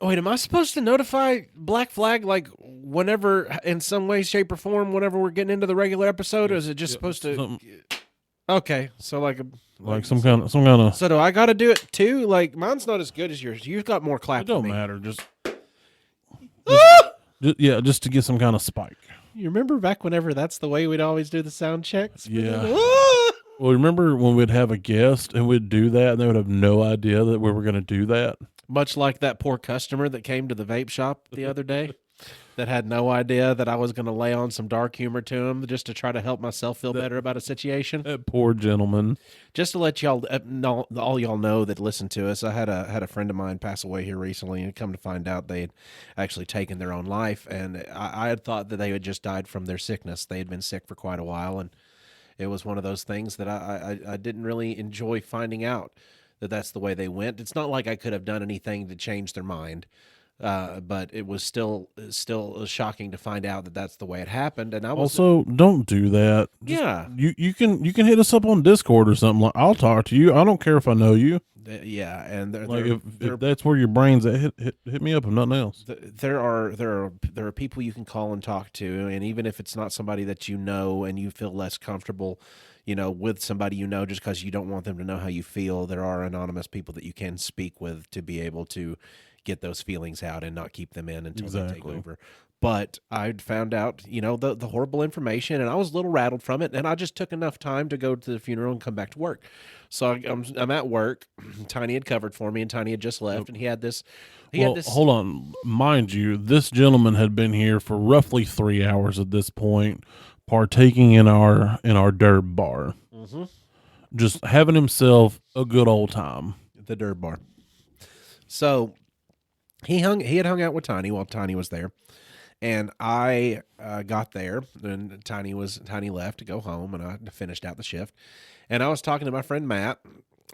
Wait, am I supposed to notify Black Flag like whenever, in some way, shape, or form, whenever we're getting into the regular episode, or is it just supposed to? Okay, so like some kind of. So do I got to do it too? Like mine's not as good as yours. You've got more clap. It don't than me. matter. Just to get some kind of spike. You remember back whenever that's the way we'd always do the sound checks? Yeah. Well, remember when we'd have a guest and we'd do that, and they would have no idea that we were going to do that. Much like that poor customer that came to the vape shop the other day that had no idea that I was going to lay on some dark humor to him just to try to help myself feel better about a situation. That poor gentleman. Just to let y'all know, all y'all know that listen to us, I had a friend of mine pass away here recently, and come to find out they had actually taken their own life, and I had thought that they had just died from their sickness. They had been sick for quite a while, and it was one of those things that I didn't really enjoy finding out that that's the way they went. It's not like I could have done anything to change their mind, but it was still shocking to find out that that's the way it happened. And I was also don't do that. Yeah, you can hit us up on Discord or something. Like, I'll talk to you. I don't care if I know you. Yeah, and if that's where your brain's at, hit me up if nothing else. There are people you can call and talk to, and even if it's not somebody that you know and you feel less comfortable, with somebody just because you don't want them to know how you feel, there are anonymous people that you can speak with to be able to get those feelings out and not keep them in until they take over. But I'd found out, the horrible information, and I was a little rattled from it, and I just took enough time to go to the funeral and come back to work. So I'm at work. Tiny had covered for me, and Tiny had just left, and he had this. Hold on. Mind you, this gentleman had been here for roughly 3 hours at this point, partaking in our derb bar. Mm-hmm. Just having himself a good old time. The derb bar. So he had hung out with Tiny while Tiny was there. And I got there, and Tiny left to go home, and I finished out the shift. And I was talking to my friend Matt,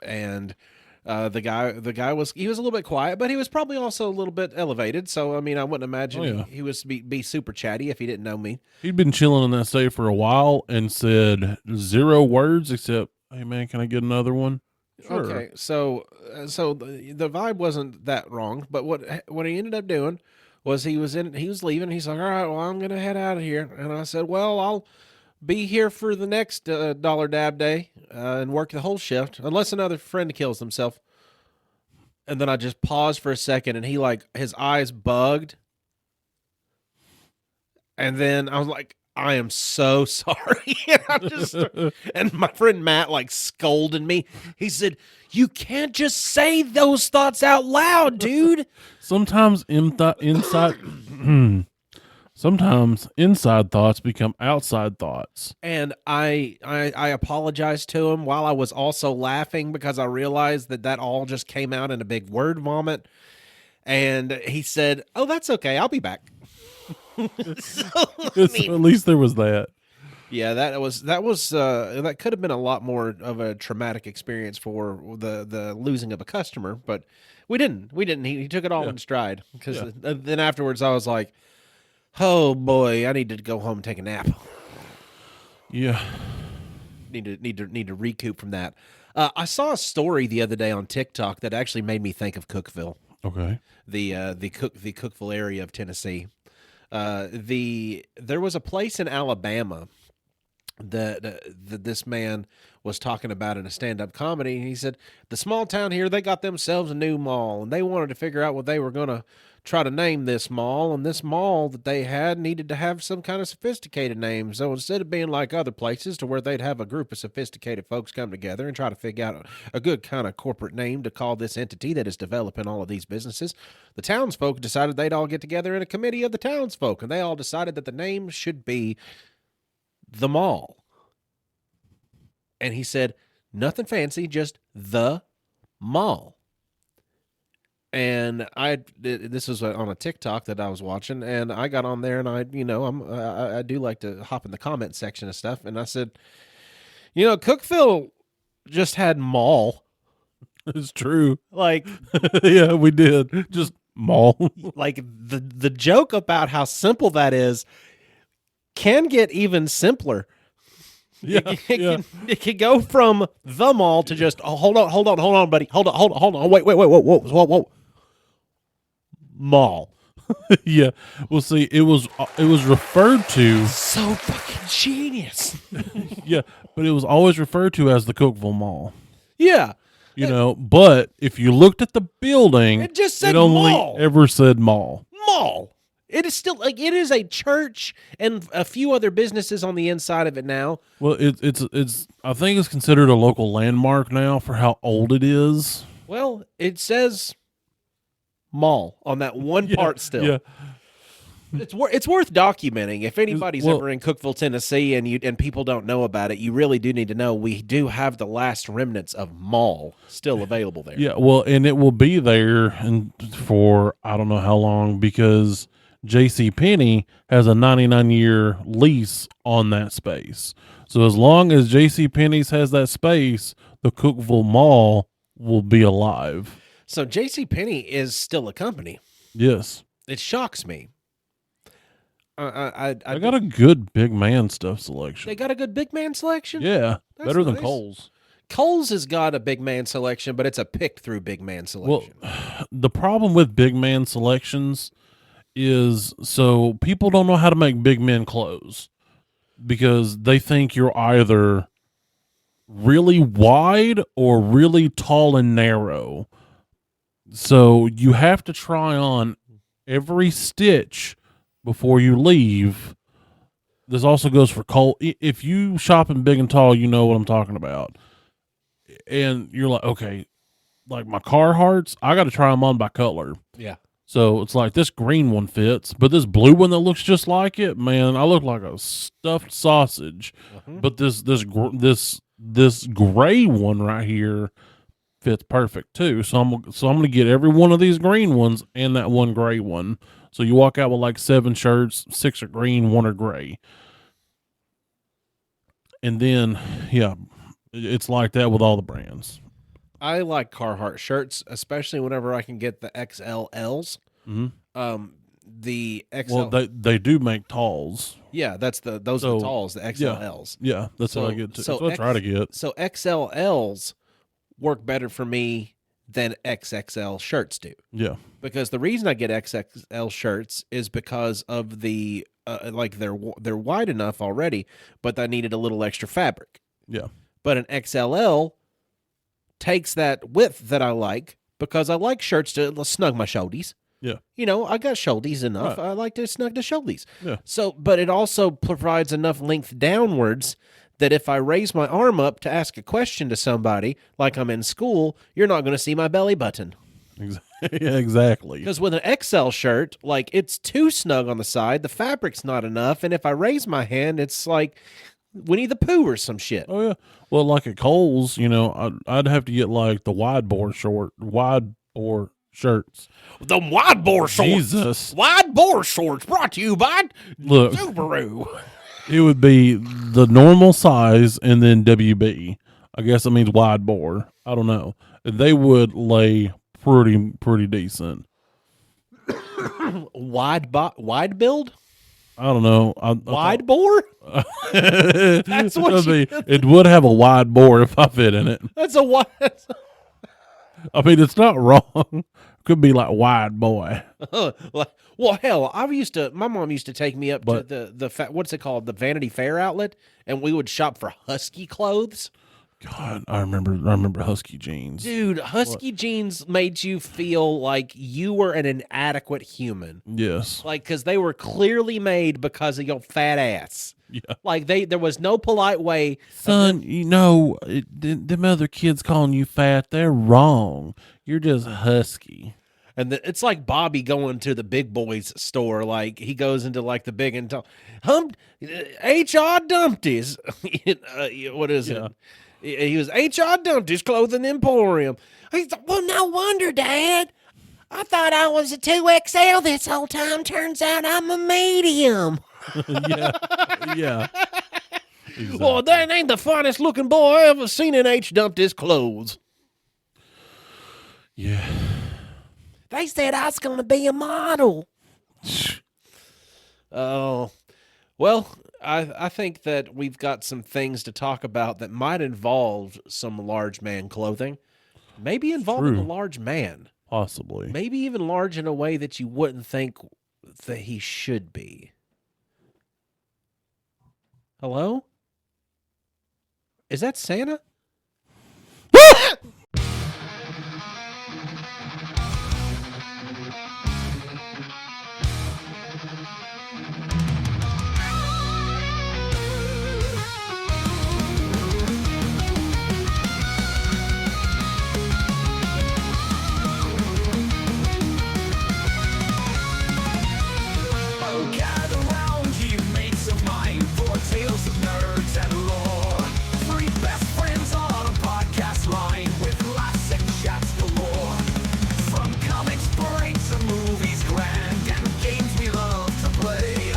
and the guy was a little bit quiet, but he was probably also a little bit elevated. So I mean, I wouldn't imagine he was be super chatty if he didn't know me. He'd been chilling in that state for a while and said 0 words except, "Hey man, can I get another one?" Sure. Okay, so the vibe wasn't that wrong, but what he ended up doing was he was leaving. He's like, all right, well, I'm going to head out of here. And I said, well, I'll be here for the next Dollar Dab Day and work the whole shift, unless another friend kills himself. And then I just paused for a second, and his eyes bugged. And then I was like, I am so sorry. And my friend Matt scolded me. He said, you can't just say those thoughts out loud, dude. Sometimes sometimes inside thoughts become outside thoughts. And I apologized to him while I was also laughing because I realized that all just came out in a big word vomit. And he said, oh, that's okay. I'll be back. At least there was that. Yeah, that could have been a lot more of a traumatic experience for the losing of a customer, but we didn't. He took it all in stride because then afterwards I was like, oh boy, I need to go home and take a nap. Yeah, need to recoup from that. I saw a story the other day on TikTok that actually made me think of Cookeville. Okay, the Cookeville area of Tennessee. There was a place in Alabama that this man was talking about in a stand-up comedy. He said, the small town here, they got themselves a new mall, and they wanted to figure out what they were going to try to name this mall, and this mall that they had needed to have some kind of sophisticated name. So instead of being like other places to where they'd have a group of sophisticated folks come together and try to figure out a good kind of corporate name to call this entity that is developing all of these businesses, the townsfolk decided they'd all get together in a committee of the townsfolk, and they all decided that the name should be the mall. And he said, nothing fancy, just the mall. And this was on a TikTok that I was watching, and I got on there, and I do like to hop in the comment section and stuff. And I said, Cookeville just had mall. It's true. Yeah, we did. Just mall. The joke about how simple that is can get even simpler. Yeah, it can go from the mall to just hold on, buddy, hold on, wait, whoa. mall. Yeah. Well, see, it was referred to. So fucking genius. Yeah, but it was always referred to as the Cookville Mall. Yeah. But if you looked at the building, It just it said only mall. ever said mall. Mall. It is still like it is a church and a few other businesses on the inside of it now. Well, it's I think it's considered a local landmark now for how old it is. Well, it says mall on that one Yeah, part still. yeah. It's worth documenting. If anybody's Well- ever in Cookeville, Tennessee, and people don't know about it, you really do need to know. We do have the last remnants of mall still available there. Yeah, well, and it will be there and for I don't know how long because J.C. Penney has a 99-year lease on that space. So as long as J.C. Penney's has that space, the Cookville Mall will be alive. So J.C. Penney is still a company. Yes. It shocks me. I got a good big man stuff selection. They got a good big man selection. Yeah, That's better than nice. Kohl's. Kohl's has got a big man selection, but it's a pick through big man Well, selection. the problem with big man selections is so people don't know how to make big men clothes because they think you're either really wide or really tall and narrow. So you have to try on every stitch before you leave. This also goes for Cole. If you shop in big and tall, you know what I'm talking about. And you're like, okay, like my Carhartts, I got to try them on by color. Yeah. So it's like this green one fits, but this blue one that looks just like it, man, I look like a stuffed sausage. But this gray one right here fits perfect too. So I'm going to get every one of these green ones and that one gray one. So you walk out with like 7 shirts, 6 are green, 1 are gray. And then, yeah, it's like that with all the brands. I like Carhartt shirts, especially whenever I can get the XLLs. Mm-hmm. The XL, Well, they do make talls. yeah, those are the talls, the XLLs. Yeah, that's what I get to. That's what I try to get. So XLLs work better for me than XXL shirts do. Yeah. Because the reason I get XXL shirts is because of the like they're wide enough already, but I needed a little extra fabric. Yeah. But an XLL takes that width that I like because I like shirts to snug my shoulders. Yeah. You know, I got shoulders enough. Right. I like to snug the shoulders. Yeah. So, but it also provides enough length downwards that if I raise my arm up to ask a question to somebody, like I'm in school, you're not going to see my belly button. Yeah, exactly. Because with an XL shirt, like it's too snug on the side, the fabric's not enough, and if I raise my hand, it's like Winnie the Pooh or some shit. Oh yeah. Well, like at Kohl's, you know, I'd have to get like the wide bore shirts. The wide bore shorts. Jesus. Wide bore shorts brought to you by Look, Subaru. it would be the normal size and then WB. I guess that means wide bore. I don't know. They would lay pretty decent. Wide build? I don't know. Wide bore? That's what it would have a wide bore if I fit in it. That's a wide. I mean, it's not wrong. Could be like wide boy. Well, hell, my mom used to take me up to the what's it called? The Vanity Fair outlet, and we would shop for husky clothes. God, I remember husky jeans. Dude, husky jeans made you feel like you were an inadequate human. Yes. Like, because they were clearly made because of your fat ass. Yeah. Like, there was no polite way. Son, you know, them other kids calling you fat, they're wrong. You're just husky. And it's like Bobby going to the big boys store. Like, he goes into, like, the big and tall. H.R. Dumpty's. What is it? He was H.R. Dumpty's Clothing Emporium. He thought, well, no wonder, Dad. I thought I was a 2XL this whole time. Turns out I'm a medium. Yeah. Exactly. Well, that ain't the finest looking boy I ever seen in H. Dumpty's clothes. Yeah. They said I was going to be a model. Oh, well, I think that we've got some things to talk about that might involve some large man clothing. Maybe involving a large man. Possibly. Maybe even large in a way that you wouldn't think that he should be. Hello? Is that Santa? Gather round, you mates of mine, for tales of nerds and lore. Three best friends on a podcast line with laughs and chats galore. From comics bright to movies grand and games we love to play.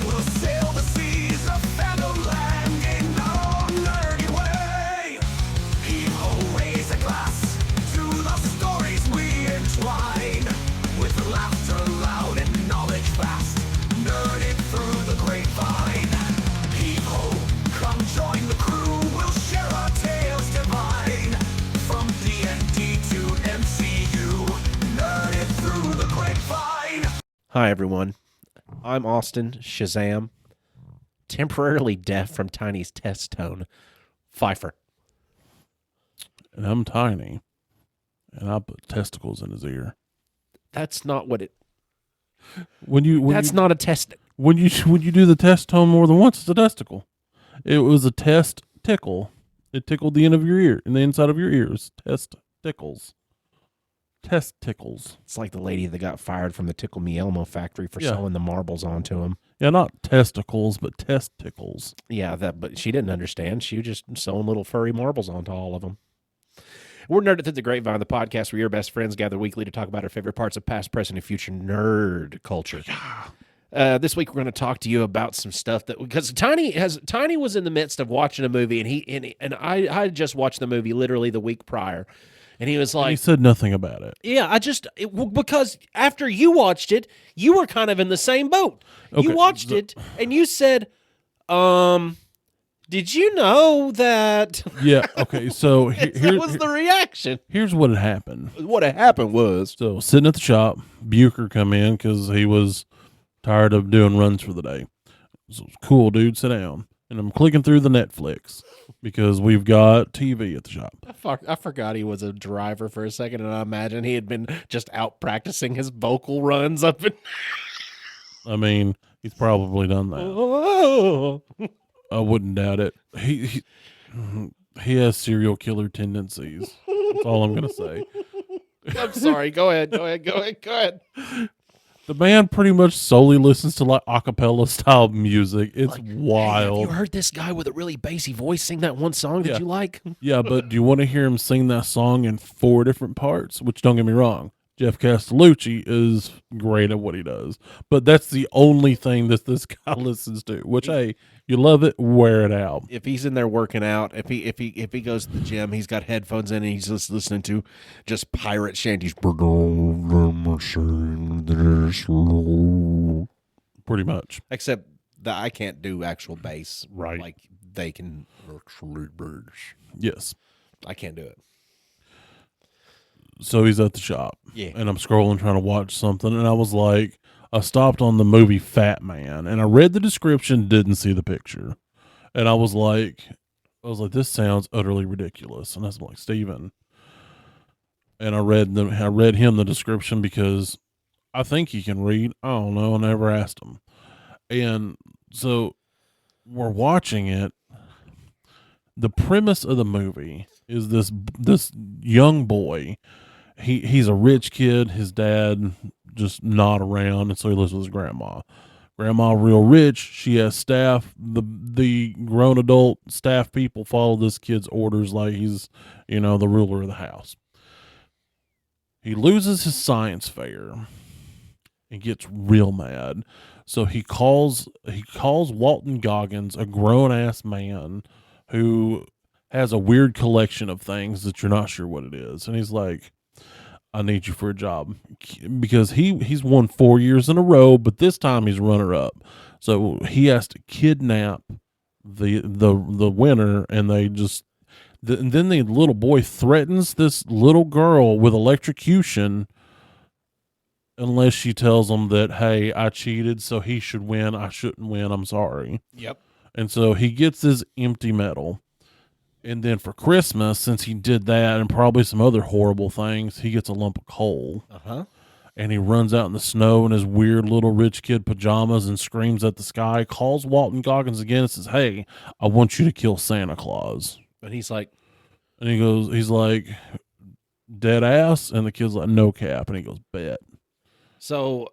We'll sail the seas of fandom land in our own nerdy way. Heave-ho, raise a glass to the stories we entwine. With laughter loud and knowledge vast, nerded through the grapevine. Heave-ho, come join the crew, we'll share our tales divine. From D&D to MCU, nerded through the grapevine. Hi, everyone. I'm Austin Shazam, temporarily deaf from Tiny's test tone. Pfeiffer. And I'm tiny. And I put testicles in his ear. That's not what it. That's not a test. When you do the test tone more than once, it's a testicle. It was a test tickle. It tickled the end of your ear, in the inside of your ears. Test tickles. Test tickles. It's like the lady that got fired from the Tickle Me Elmo factory for Yeah. sewing the marbles onto him. Yeah, not testicles, but test tickles. Yeah, but she didn't understand. She was just sewing little furry marbles onto all of them. We're Nerded Through the Grapevine, the podcast where your best friends gather weekly to talk about our favorite parts of past, present, and future nerd culture. This week we're going to talk to you about some stuff that, because Tiny was in the midst of watching a movie, and I had just watched the movie literally the week prior, and he was And like, he said nothing about it. "Yeah, because after you watched it, you were kind of in the same boat. You Okay, watched it, and you said, did you know that?" Yeah, okay, so That was the reaction. here's what had happened. What had happened was, So, sitting at the shop, Bucher come in because he was tired of doing runs for the day. So, cool, dude, sit down. And I'm clicking through the Netflix because we've got TV at the shop. I forgot he was a driver for a second, and I imagine he had been just out practicing his vocal runs up and. I mean, he's probably done that. Oh. I wouldn't doubt it. He has serial killer tendencies. That's all I'm going to say. I'm sorry. Go ahead. The band pretty much solely listens to like acapella style music. It's wild. Have you heard this guy with a really bassy voice sing that one song that Yeah. you like? Yeah, but do you want to hear him sing that song in 4 different parts? Which, don't get me wrong, Jeff Castellucci is great at what he does. But that's the only thing that this guy listens to. Which, hey, you love it, wear it out. If he's in there working out, if he goes to the gym, he's got headphones in and he's just listening to just pirate shanties. Pretty much. Except that I can't do actual bass. Right. Like they can actually bass. Yes. I can't do it. So he's at the shop. Yeah. And I'm scrolling trying to watch something. And I was like, I stopped on the movie Fat Man. And I read the description, didn't see the picture. And I was like, this sounds utterly ridiculous. And I was like, Steven. And I read him the description because I think he can read. I don't know. I never asked him. And so we're watching it. The premise of the movie is this young boy. He's a rich kid. His dad just not around, and so he lives with his grandma. Grandma real rich. She has staff. The grown adult staff people follow this kid's orders like he's, the ruler of the house. He loses his science fair and gets real mad. So he calls Walton Goggins, a grown ass man who has a weird collection of things that you're not sure what it is. And he's like, I need you for a job, because he's won 4 years in a row, but this time he's runner up. So he has to kidnap the winner, and And then the little boy threatens this little girl with electrocution unless she tells him that, hey, I cheated, so he should win. I shouldn't win. I'm sorry. Yep. And so he gets this empty medal. And then for Christmas, since he did that and probably some other horrible things, he gets a lump of coal. Uh-huh. And he runs out in the snow in his weird little rich kid pajamas and screams at the sky, calls Walton Goggins again and says, hey, I want you to kill Santa Claus. And he's like, And he's like, dead ass? And the kid's like, no cap. And he goes, bet. so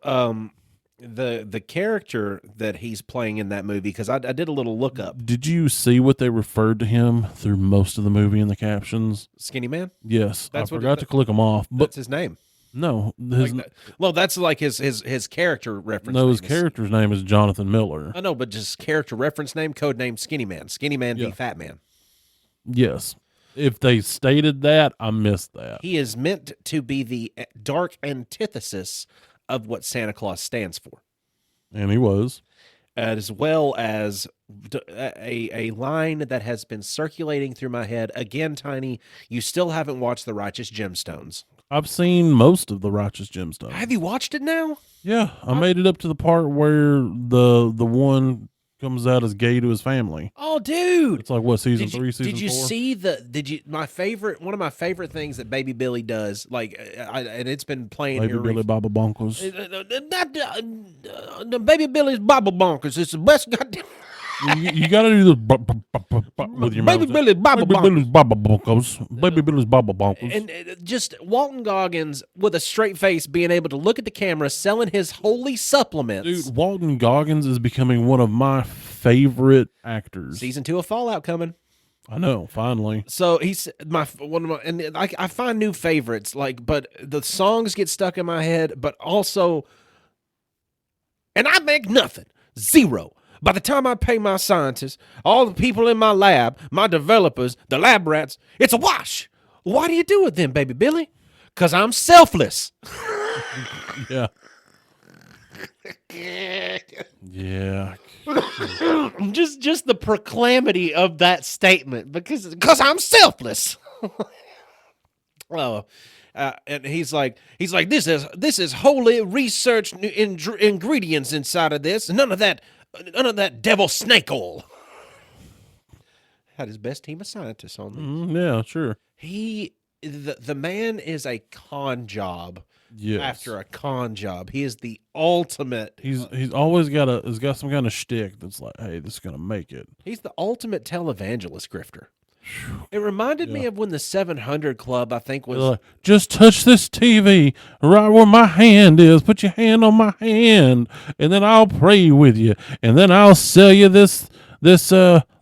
the character that he's playing in that movie, because I did a little lookup. Did you see what they referred to him through most of the movie in the captions? Skinny Man? Yes. That's I what- forgot to click them off. But That's his name. no, Well, that's like his character reference. no, his name is- character's name is Jonathan Miller. I know, but just character reference name, code name, Skinny Man. Skinny Man Yeah. v Fat Man. Yes. If they stated that, I missed that. He is meant to be the dark antithesis of what Santa Claus stands for, And he was. as well as a line that has been circulating through my head. Again, Tiny, you still haven't watched The Righteous Gemstones. I've seen most of the Righteous Gemstones. Have you watched it now? Yeah, I made it up to the part where the one comes out as gay to his family. Oh, dude. It's like what, season Did you, 3, season 4? did you see one of my favorite things that Baby Billy does, like, and it's been playing Baby here Billy Baba Bonkers. the Baby Billy's Bobble Bonkers. It's the best goddamn You got to do this with your Baby mouth. Billy's Bobble Baby Bonkers. Billy's Baba Bonkers. Baby Billy's Baba Bonkers. And just Walton Goggins with a straight face being able to look at the camera selling his holy supplements. Dude, Walton Goggins is becoming one of my favorite actors. Season 2 of Fallout coming. I know, finally. So he's one of my, and I find new favorites, like, but the songs get stuck in my head, but also, and I make nothing, zero. By the time I pay my scientists, all the people in my lab, my developers, the lab rats, it's a wash. Why do you do it then, Baby Billy? Because I'm selfless. Yeah. Yeah. Just the proclamity of that statement, because I'm selfless. Oh, and he's like this is wholly researched ingredients inside of this. None of that devil snake oil. Had his best team of scientists on this. Yeah, sure. The man is a con job. Yes. After a con job, he is the ultimate. He's always got some kind of shtick that's like, hey, this is gonna make it. He's the ultimate televangelist grifter. It reminded me of when the 700 Club, I think, was. They're like, just touch this TV right where my hand is. Put your hand on my hand, and then I'll pray with you, and then I'll sell you this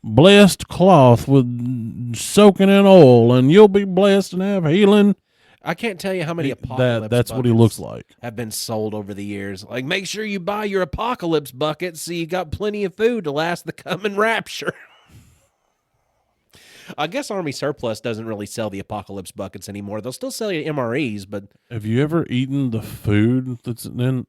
blessed cloth with soaking in oil, and you'll be blessed and have healing. I can't tell you how many apocalypse That's what he buckets looks like. have been sold over the years. Like, make sure you buy your apocalypse bucket so you got plenty of food to last the coming rapture. I guess Army Surplus doesn't really sell the apocalypse buckets anymore. They'll still sell you MREs, but Have you ever eaten the food that's in?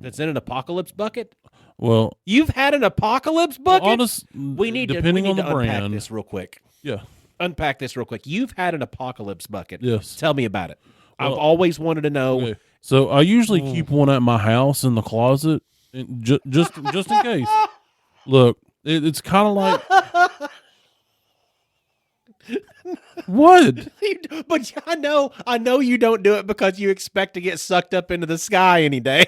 that's in an apocalypse bucket. Well, You've had an apocalypse bucket. honest, we need depending to, on the unpack brand. this real quick. Yeah. Unpack this real quick. You've had an apocalypse bucket. Yes. Tell me about it. I've Well, always wanted to know. Okay. So I usually keep one at my house in the closet, and just in case. Look, it's kind of like what? But I know you don't do it because you expect to get sucked up into the sky any day.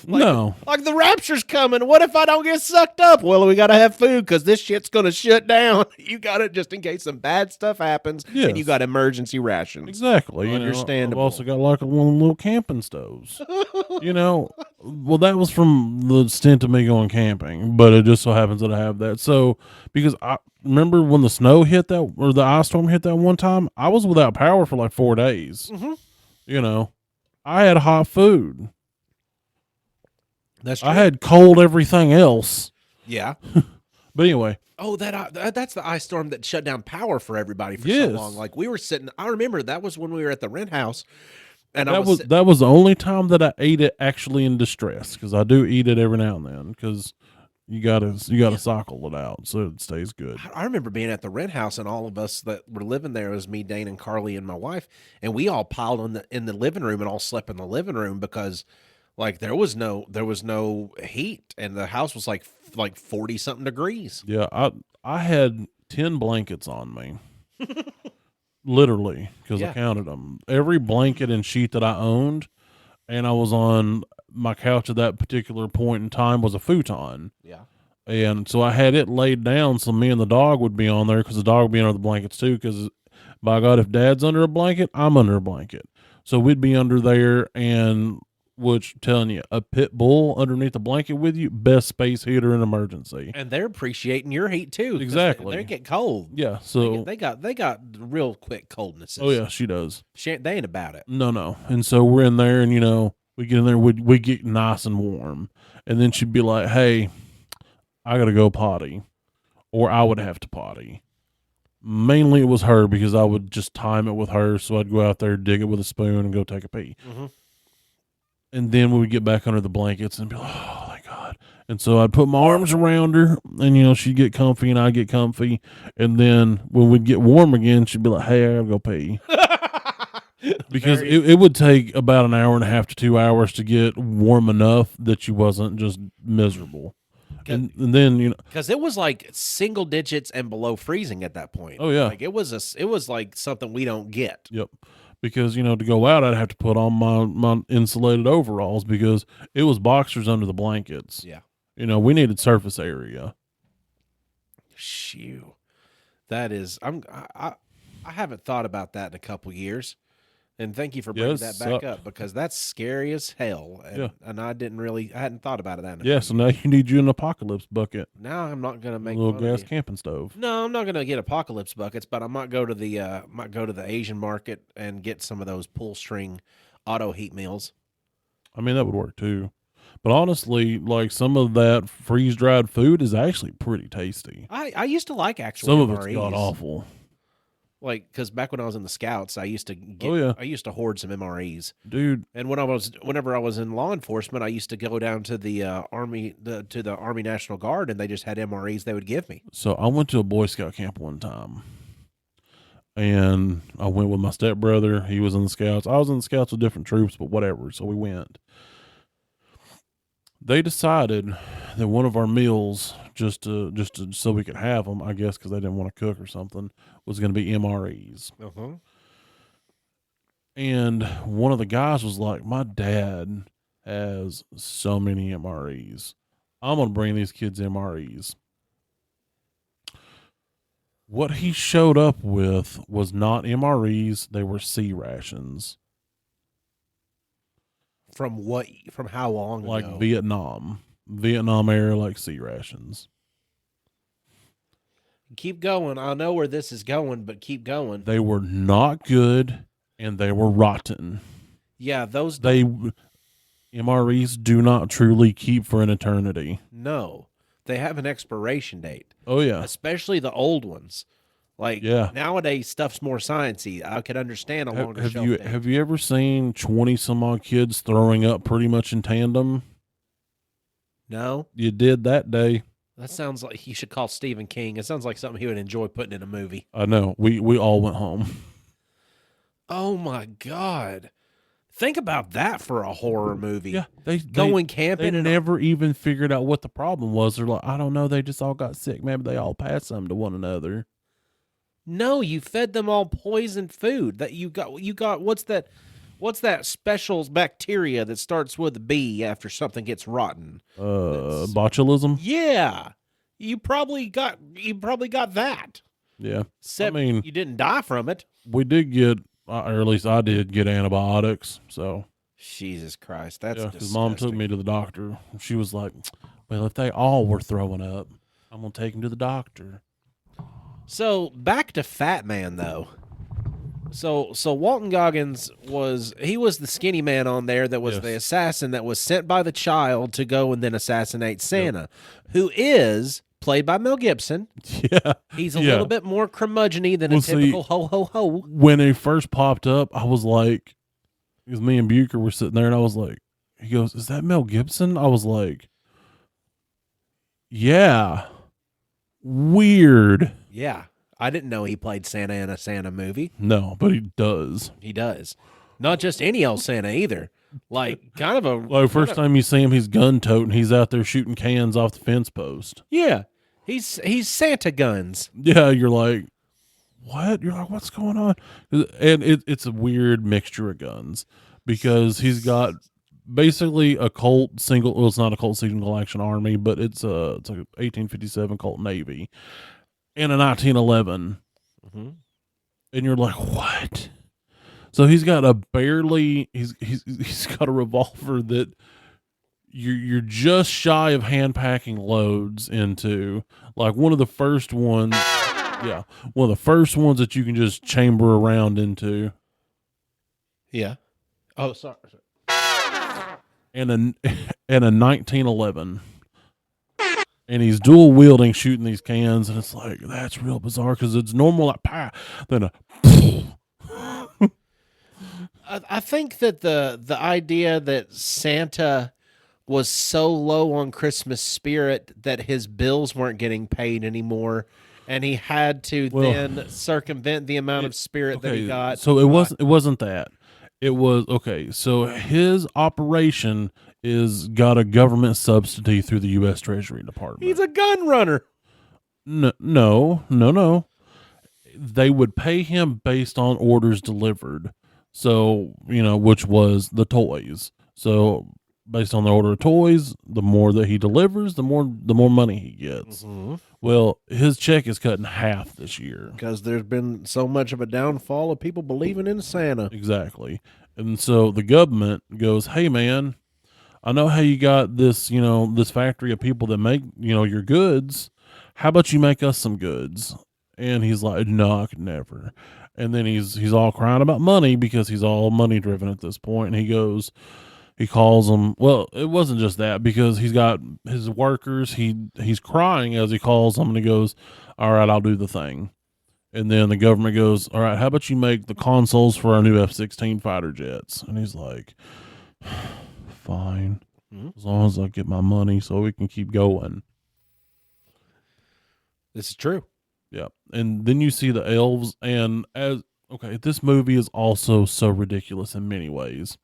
No. Like the rapture's coming. What if I don't get sucked up? Well, we got to have food because this shit's going to shut down. You got it just in case some bad stuff happens. And you Yes. got emergency rations. Exactly. You know, Understandable. I've also got like one of them little camping stoves. Well, that was from the stint of me going camping, but it just so happens that I have that. So, because I remember when the snow hit that, or the ice storm hit that one time, I was without power for like 4 days. Mm-hmm. I had hot food. That's true. I had cold everything else. Yeah. But anyway, Oh, that's the ice storm that shut down power for everybody for so Yes. long. Like we were sitting. I remember that was when we were at the rent house, and that was the only time that I ate it actually in distress, because I do eat it every now and then, because You gotta cycle it out so it stays good. I remember being at the rent house, and all of us that were living there, it was me, Dane, and Carly, and my wife, and we all piled in the living room and all slept in the living room because, like, there was no heat, and the house was like 40 something degrees. Yeah, I had 10 blankets on me, literally, because Yeah. I counted them. Every blanket and sheet that I owned, and I was on my couch at that particular point in time was a futon. Yeah. And so I had it laid down so me and the dog would be on there because the dog would be under the blankets too. Because by God, if Dad's under a blanket, I'm under a blanket. So we'd be under there, and which telling you, a pit bull underneath the blanket with you, best space heater in emergency. And they're appreciating your heat too. 'cause Exactly. They get cold. Yeah. So They got real quick coldnesses. oh yeah, she does. They ain't about it. No. And so we're in there, and we get in there, we get nice and warm, and then she'd be like, "Hey, I gotta go potty," or I would have to potty. Mainly it was her because I would just time it with her, so I'd go out there, dig it with a spoon, and go take a pee. Mm-hmm. And then we would get back under the blankets and be like, "Oh my God!" And so I'd put my arms around her, and she'd get comfy, and I'd get comfy. And then when we'd get warm again, she'd be like, "Hey, I gotta go pee." Because it would take about an hour and a half to 2 hours to get warm enough that you wasn't just miserable. And then because it was like single digits and below freezing at that point. Oh, yeah. like it was like something we don't get. yep, because to go out I'd have to put on my insulated overalls because it was boxers under the blankets. Yeah, We needed surface area. shoo, that is I haven't thought about that in a couple years, and thank you for bringing Yes, that back up because that's scary as hell. And I hadn't thought about that. Yeah, so now you need you an apocalypse bucket, Now I'm not gonna a make little fun of gas you. camping stove. No, I'm not gonna get apocalypse buckets, but I might go to the Asian market and get some of those pull string auto heat meals. I mean, that would work too. But honestly, like some of that freeze dried food is actually pretty tasty. I used to like actual Some of MREs. it's god awful. Like, because back when I was in the Scouts, I used to get, Oh, yeah. I used to hoard some MREs. Dude, And whenever I was in law enforcement, I used to go down to the to the Army National Guard, and they just had MREs they would give me. so I went to a Boy Scout camp one time. And I went with my stepbrother. He was in the Scouts. I was in the Scouts with different troops, but whatever. So we went. They decided that one of our meals, just to so we could have them, I guess, because they didn't want to cook or something, was going to be MREs. Uh-huh. And one of the guys was like, "My dad has so many MREs. I'm going to bring these kids MREs." What he showed up with was not MREs, they were C rations. From how long Like ago? Vietnam era, like C rations. Keep going. I know where this is going, but keep going. They were not good, and they were rotten. Yeah, those MREs do not truly keep for an eternity. no, they have an expiration date, Oh yeah, especially the old ones. Like Yeah. nowadays, stuff's more sciencey. I could understand a longer have shelf you date. have you ever seen 20 some odd kids throwing up pretty much in tandem? No, You did that day. that sounds like you should call Stephen King. It sounds like something he would enjoy putting in a movie. I know. We all went home. Oh my God. Think about that for a horror movie. Yeah, they Going They camping and never even figured out what the problem was. They're like, I don't know. They just all got sick. Maybe they all passed some to one another. no, you fed them all poisoned food. That you got what's that special bacteria that starts with a B after something gets rotten? Botulism. Yeah. You probably got that. Yeah, Except I mean, you didn't die from it. we did get, or at least I did get antibiotics. So Jesus Christ, that's yeah, because disgusting. Mom took me to the doctor. She was like, "Well, if they all were throwing up, I'm gonna take them to the doctor." So back to Fat Man though. So Walton Goggins was the skinny man on there that was Yes. the assassin that was sent by the child to go and then assassinate Santa, who is played by Mel Gibson. Yeah, He's a Yeah. little bit more curmudgeon-y than Well, a see- typical ho ho ho. when it first popped up, I was like, because me and Bucher were sitting there, and I was like, he goes, "Is that Mel Gibson?" I was like, Yeah. Weird. Yeah. I didn't know he played Santa in a Santa movie. No, but he does. He does. Not just any old Santa either. Like kind of a Like first time you see him, he's gun toting. He's out there shooting cans off the fence post. Yeah. He's Santa guns. Yeah, you're like, what? You're like, what's going on? And it's a weird mixture of guns because he's got basically a Colt single. Well, it's not a Colt single action army, but it's like an 1857 Colt Navy and a 1911. Mhm. And you're like, what? So he's got a barely. He's got a revolver that you're just shy of hand packing loads into. Like one of the first ones. Yeah, one of the first ones that you can just chamber around into, Yeah. Oh, sorry. and a and a 1911, and he's dual wielding shooting these cans, and it's like that's real bizarre because it's normal like pa, then a I think that the idea that Santa was so low on Christmas spirit that his bills weren't getting paid anymore, and he had to Well, then circumvent the amount of spirit that he got. So it wasn't that. It was okay. So his operation is got a government subsidy through the U.S. Treasury Department. He's a gun runner. No. They would pay him based on orders delivered. So, which was the toys. So, based on the order of toys, the more that he delivers, the more money he gets. Mm-hmm. Well, his check is cut in half this year. Because there's been so much of a downfall of people believing in Santa. Exactly. And so the government goes, "Hey man, I know how you got this, this factory of people that make, your goods. How about you make us some goods?" And he's like, "No, I could never." And then he's all crying about money because he's all money driven at this point. And he calls them. Well, it wasn't just that because he's got his workers. He's crying as he calls them, and he goes, "All right, I'll do the thing." And then the government goes, "All right, how about you make the consoles for our new F-16 fighter jets?" And he's like, "Fine, as long as I get my money so we can keep going." This is true. Yeah. And then you see the elves, and this movie is also so ridiculous in many ways.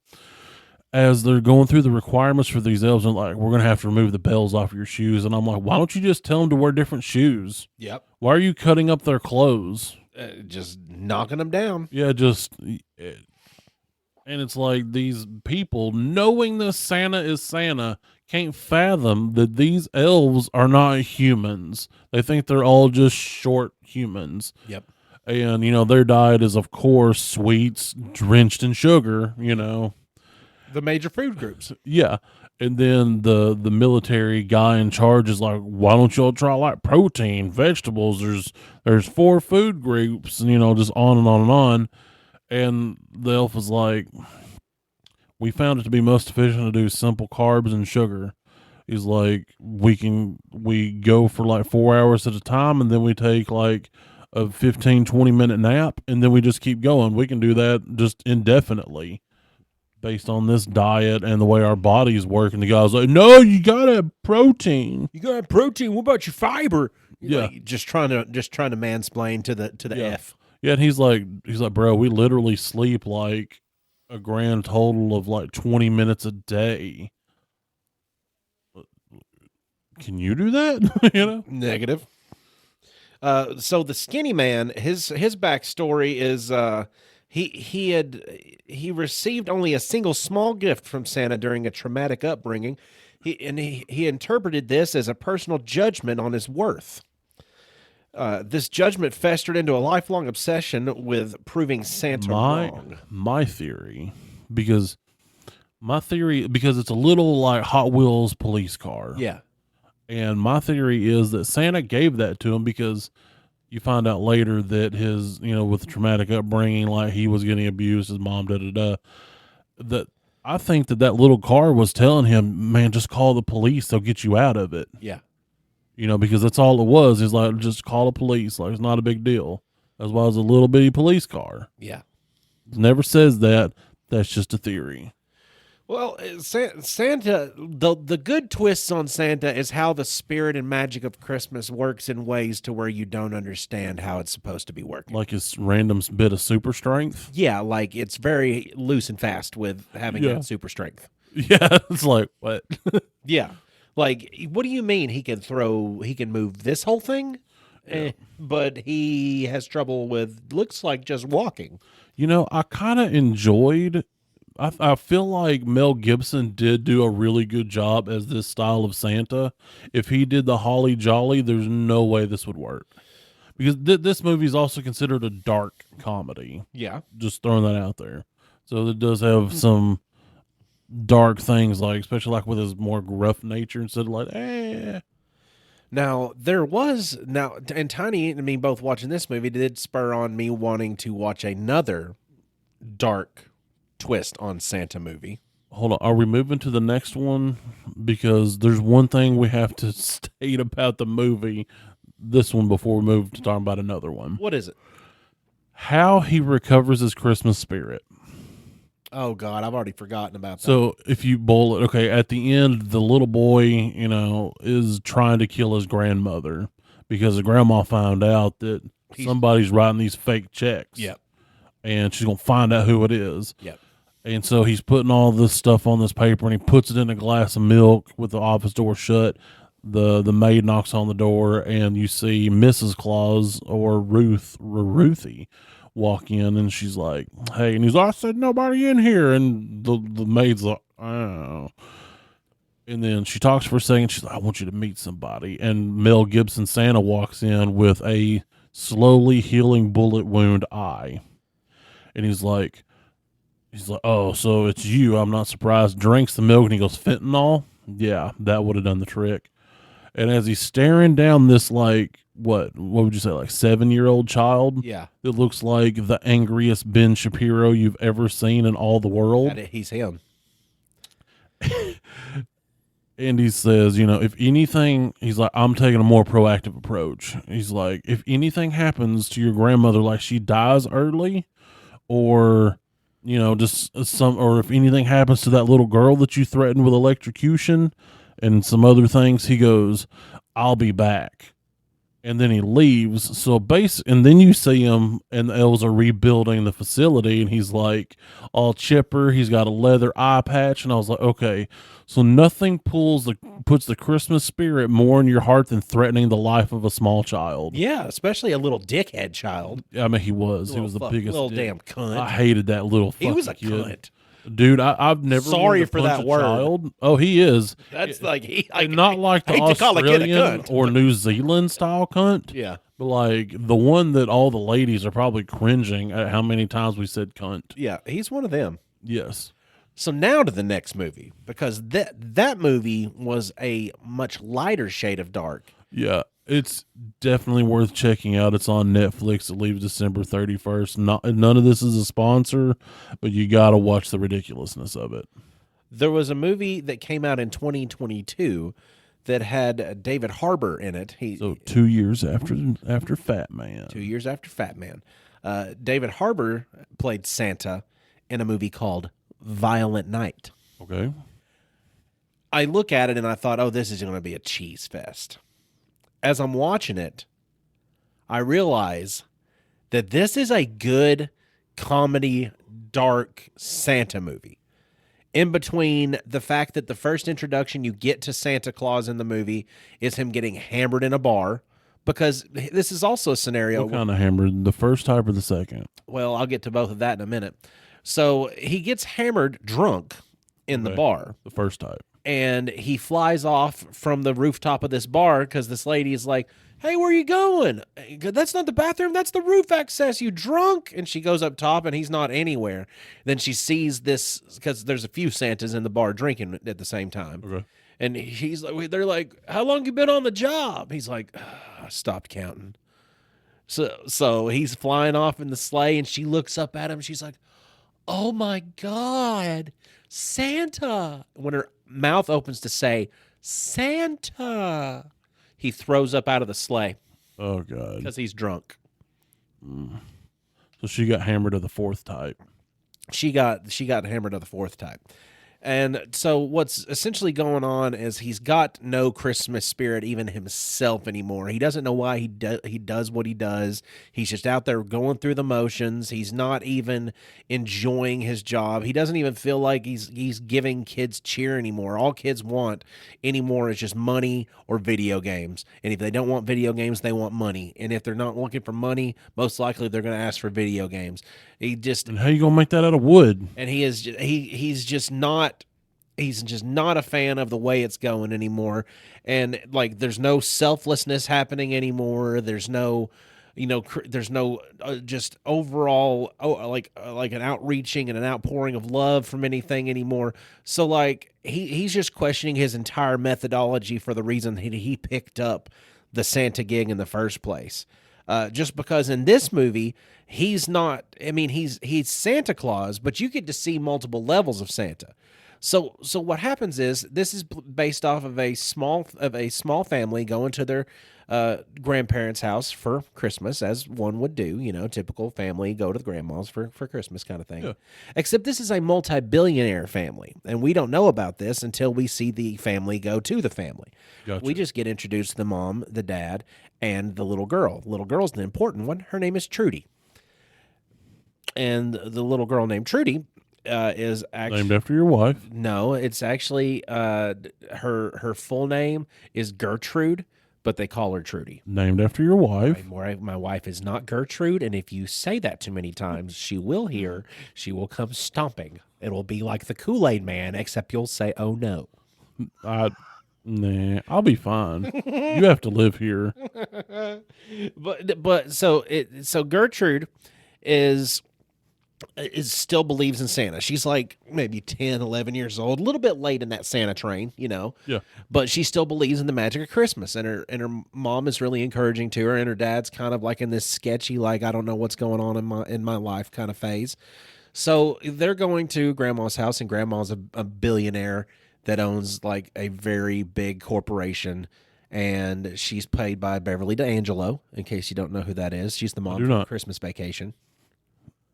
As they're going through the requirements for these elves, and like, we're going to have to remove the bells off your shoes. And I'm like, why don't you just tell them to wear different shoes? Yep. Why are you cutting up their clothes? Just knocking them down. Yeah, and it's like these people, knowing that Santa is Santa, can't fathom that these elves are not humans. They think they're all just short humans. Yep. And, their diet is, of course, sweets drenched in sugar, The major food groups. Yeah. And then the military guy in charge is like, why don't y'all try like protein, vegetables? There's 4 food groups, and, just on and on and on. And the elf is like, we found it to be most efficient to do simple carbs and sugar. He's like, we go for like 4 hours at a time, and then we take like a 15-20 minute nap, and then we just keep going. We can do that just indefinitely based on this diet and the way our bodies work. And the guy's like, no, you gotta have protein. You got protein. What about your fiber? Yeah. Like, just trying to mansplain to the Yeah. F. Yeah, and he's like, bro, we literally sleep like a grand total of like 20 minutes a day. Can you do that? Negative. So the skinny man, his backstory is he received only a single small gift from Santa during a traumatic upbringing. He interpreted this as a personal judgment on his worth. This judgment festered into a lifelong obsession with proving Santa wrong. My theory, because it's a little like Hot Wheels police car. Yeah. And my theory is that Santa gave that to him because you find out later that his, with the traumatic upbringing, like he was getting abused, his mom, that I think that little car was telling him, man, just call the police. They'll get you out of it. Yeah. Because that's all it was. He's like, just call the police. Like, it's not a big deal. As well as a little bitty police car. Yeah. It never says that. That's just a theory. Well, Santa, the good twists on Santa is how the spirit and magic of Christmas works in ways to where you don't understand how it's supposed to be working. Like his random bit of super strength. Yeah, like it's very loose and fast with having Yeah. that super strength. Yeah, it's like what? Yeah. Like, what do you mean he can move this whole thing? But he has trouble with, looks like just walking. I kind of enjoyed. I feel like Mel Gibson did do a really good job as this style of Santa. If he did the Holly Jolly, there's no way this would work. Because this movie is also considered a dark comedy. Yeah. Just throwing that out there. So it does have some dark things, like especially like with his more gruff nature instead of like, Now, and Tiny and me both watching this movie did spur on me wanting to watch another dark twist on Santa movie. Hold on, are we moving to the next one? Because there's one thing we have to state about the movie, this one, before we move to talking about another one. What is it? How he recovers his Christmas spirit. Oh, God, I've already forgotten about that. So if you boil it, okay, at the end, the little boy, is trying to kill his grandmother because the grandma found out that somebody's writing these fake checks. Yep. And she's going to find out who it is. Yep. And so he's putting all this stuff on this paper, and he puts it in a glass of milk with the office door shut. The maid knocks on the door, and you see Mrs. Claus or Ruthie walk in, and she's like, "Hey," and he's like, "I said nobody in here," and the maid's like, "Oh." And then she talks for a second. She's like, "I want you to meet somebody." And Mel Gibson Santa walks in with a slowly healing bullet wound eye, and he's like, "Oh, so it's you. I'm not surprised." Drinks the milk, and he goes, "Fentanyl? Yeah, that would have done the trick." And as he's staring down this, like, what would you say, like 7-year-old child? Yeah. It looks like the angriest Ben Shapiro you've ever seen in all the world. He's him. And he says, if anything, he's like, "I'm taking a more proactive approach." He's like, "If anything happens to your grandmother, like she dies early, or just or if anything happens to that little girl that you threatened with electrocution and some other things," he goes, "I'll be back." And then he leaves. So and then you see him, and the elves are rebuilding the facility, and he's like all chipper. He's got a leather eye patch, and I was like, okay, so nothing puts the Christmas spirit more in your heart than threatening the life of a small child. Yeah, especially a little dickhead child. I mean, he was the biggest little dick. damn cunt. I hated that little fucking He was a kid. cunt. Dude, I've never Sorry wanted to for punch that a word. child. Oh, he is. That's like And not like the hate to call a kid a Australian cunt, or New Zealand style cunt. Yeah. But like the one that all the ladies are probably cringing at how many times we said cunt. Yeah, he's one of them. Yes. So now to the next movie, because that movie was a much lighter shade of dark. Yeah. It's definitely worth checking out. It's on Netflix. It leaves December 31st. None of this is a sponsor, but you got to watch the ridiculousness of it. There was a movie that came out in 2022 that had David Harbour in it. So 2 years after Fat Man. 2 years after Fat Man. David Harbour played Santa in a movie called Violent Night. Okay. I look at it and I thought, oh, this is going to be a cheese fest. As I'm watching it, I realize that this is a good comedy, dark Santa movie. In between the fact that the first introduction you get to Santa Claus in the movie is him getting hammered in a bar, because this is also a scenario. What kind of hammered? The first type or the second? Well, I'll get to both of that in a minute. So he gets hammered drunk in the bar. The first type. And he flies off from the rooftop of this bar because this lady is like, "Hey, where are you going?" "That's not the bathroom. That's the roof access, you drunk." And she goes up top and he's not anywhere. Then she sees this, because there's a few Santas in the bar drinking at the same time. Okay. And they're like, "How long you been on the job?" He's like, "I stopped counting." So he's flying off in the sleigh, and she looks up at him. She's like, "Oh my God, Santa." When her mouth opens to say Santa, he throws up out of the sleigh Oh, God. because he's drunk. So she got hammered of the fourth type. She got hammered of the fourth type. And so what's essentially going on is he's got no Christmas spirit even himself anymore. He doesn't know why he does what he does. He's just out there going through the motions. He's not even enjoying his job. He doesn't even feel like he's giving kids cheer anymore. All kids want anymore is just money or video games. And if they don't want video games, they want money. And if they're not looking for money, most likely they're going to ask for video games. And how you gonna make that out of wood? And he's just not a fan of the way it's going anymore. And like there's no selflessness happening anymore. There's no there's no just overall like an outreaching and an outpouring of love from anything anymore. So like he's just questioning his entire methodology for the reason he picked up the Santa gig in the first place. Just because in this movie he's not, I mean, he's Santa Claus, but you get to see multiple levels of Santa. So what happens is this is based off of a small family going to their grandparents' house for Christmas, as one would do. Typical family go to the grandma's for Christmas kind of thing. Yeah. Except this is a multi-billionaire family, and we don't know about this until we see the family go to the family. Gotcha. We just get introduced to the mom, the dad, and the little girl. The little girl's the important one. Her name is Trudy. And the little girl named Trudy is actually Named after your wife. no, it's actually her full name is Gertrude, but they call her Trudy. Named after your wife. My wife is not Gertrude, and if you say that too many times, she will come stomping. It'll be like the Kool-Aid Man, except you'll say, "Oh no." Nah, I'll be fine. You have to live here. But so Gertrude is still believes in Santa. She's like maybe 10, 11 years old, a little bit late in that Santa train, Yeah. but she still believes in the magic of Christmas, and her mom is really encouraging to her, and her dad's kind of like in this sketchy, like, I don't know what's going on in my life kind of phase. So they're going to grandma's house, and grandma's a billionaire that owns like a very big corporation, and she's played by Beverly D'Angelo, in case you don't know who that is. She's the mom do from not. Christmas Vacation.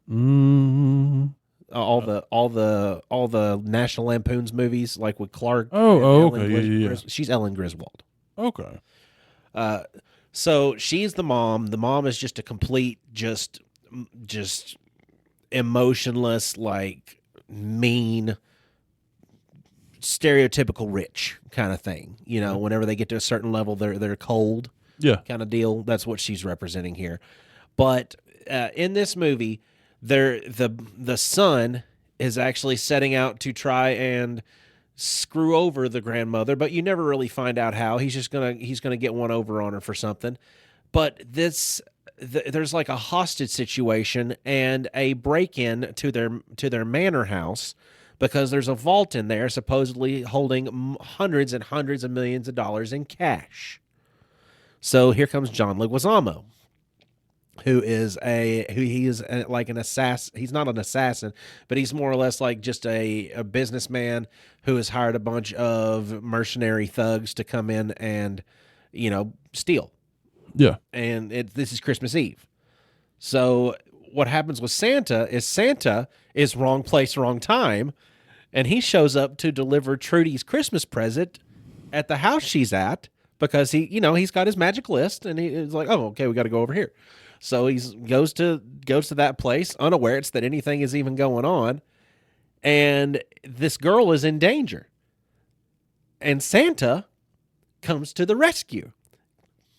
Mm. All the National Lampoon's movies, like with Clark. Oh, and Ellen okay, yeah. She's Ellen Griswold. Okay. So she's the mom. The mom is just a complete, just emotionless, like mean, stereotypical rich kind of thing. Whenever they get to a certain level, they're cold. Yeah. Kind of deal. That's what she's representing here. But in this movie, the son is actually setting out to try and screw over the grandmother, but you never really find out how. He's gonna get one over on her for something. But there's like a hostage situation and a break-in to their manor house, because there's a vault in there supposedly holding hundreds and hundreds of millions of dollars in cash. So here comes John Leguizamo, who is like an assassin. He's not an assassin, but he's more or less like just a businessman who has hired a bunch of mercenary thugs to come in and, steal. Yeah. And this is Christmas Eve. So what happens with Santa is wrong place, wrong time. And he shows up to deliver Trudy's Christmas present at the house she's at, because he's got his magic list, and he's like, oh, okay, we got to go over here. So he goes to that place, unaware that anything is even going on, and this girl is in danger. And Santa comes to the rescue.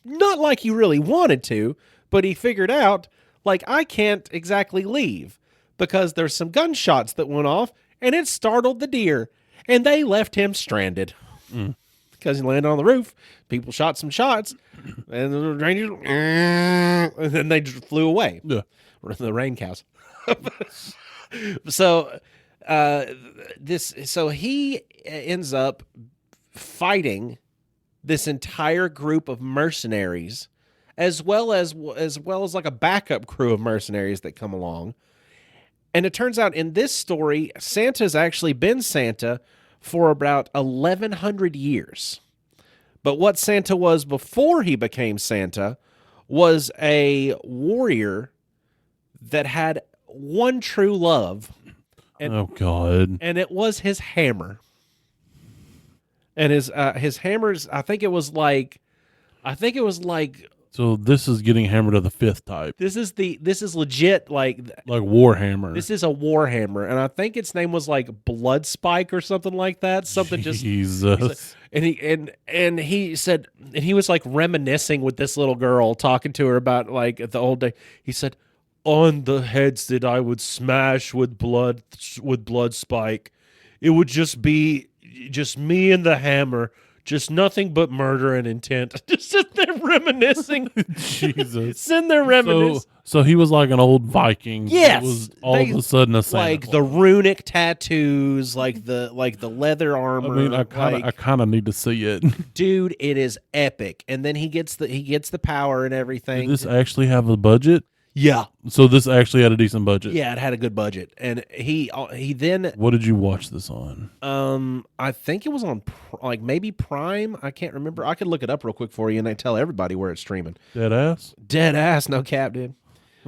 Not like he really wanted to, but he figured out, like, I can't exactly leave because there's some gunshots that went off, and it startled the deer, and they left him stranded. Because he landed on the roof. People shot some shots, and the rangers, and then they just flew away. Yeah. The rain cows. So he ends up fighting this entire group of mercenaries, as well as like a backup crew of mercenaries that come along. And it turns out in this story, Santa's actually been Santa for about 1,100 years. But what Santa was before he became Santa was a warrior that had one true love, And Oh God. and it was his hammer. And his hammers, I think it was like So this is getting hammered to the 5th type, this is legit like like Warhammer. this is a warhammer, and I think its name was like Blood Spike or something like that. Something just Jesus. and he said, and he was like reminiscing with this little girl, talking to her about like the old day. He said, on the heads that I would smash with blood spike, it would just be just me and the hammer, just nothing but murder and intent. Just sit there reminiscing. Jesus. Sitting there reminiscing. So he was like an old Viking. Yes, That was all of a sudden a Santa like Claus. the runic tattoos, like the leather I armor. mean, I kind of need to see it. Dude, it is epic. And then he gets the power and everything. Did this actually have a budget? Yeah, So this actually had a decent budget. yeah, it had a good budget. And he then What did you watch this on? I think it was on like maybe Prime. I can't remember. I could look it up real quick for you, and I tell everybody where it's streaming. Dead ass. Dead ass, no cap, dude.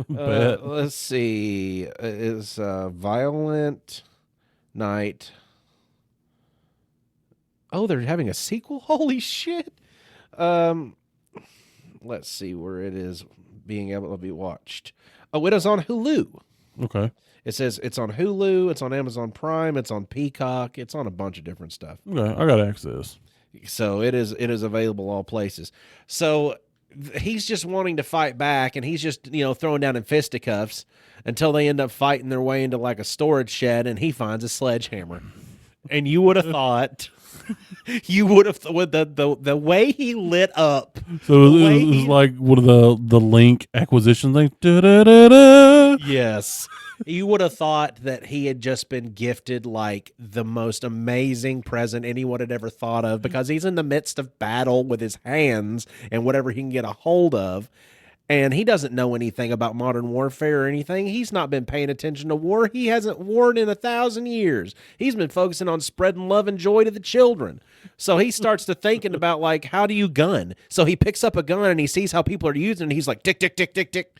Bet. Let's see. Is Violent Night? Oh, they're having a sequel. Holy shit. Let's see where it is being able to be watched. Oh, it is on Hulu. Okay. It says it's on Hulu, it's on Amazon Prime, it's on Peacock, it's on a bunch of different stuff. Okay. I got access. So it is available all places. So he's just wanting to fight back, and he's just throwing down in fisticuffs until they end up fighting their way into like a storage shed, and he finds a sledgehammer. And you would have thought, with the way he lit up. So The it way was he- like one of the Link acquisition things. Da-da-da-da. Yes. You would have thought that he had just been gifted like the most amazing present anyone had ever thought of, because he's in the midst of battle with his hands and whatever he can get a hold of. And he doesn't know anything about modern warfare or anything. He's not been paying attention to war. He hasn't warred in 1,000 years. He's been focusing on spreading love and joy to the children. So he starts to thinking about like, how do you gun? So he picks up a gun and he sees how people are using it. And he's like, tick, tick, tick, tick, tick.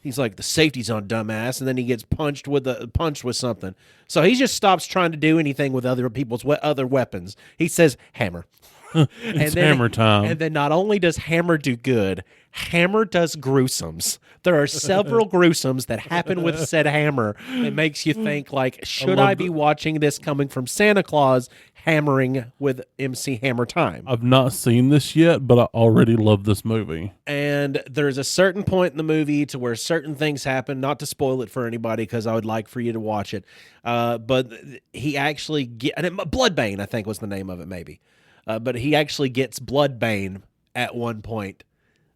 He's like, the safety's on, dumbass, and then he gets punched with something. So he just stops trying to do anything with other people's other weapons. He says, hammer. It's hammer time. And then not only does hammer do good, hammer does gruesomes. There are several gruesomes that happen with said hammer. It makes you think like, should I be watching this coming from Santa Claus hammering with MC Hammer Time? I've not seen this yet, but I already love this movie. And there's a certain point in the movie to where certain things happen, not to spoil it for anybody because I would like for you to watch it. But he actually Bloodbane, I think was the name of it maybe. But he actually gets Bloodbane at one point.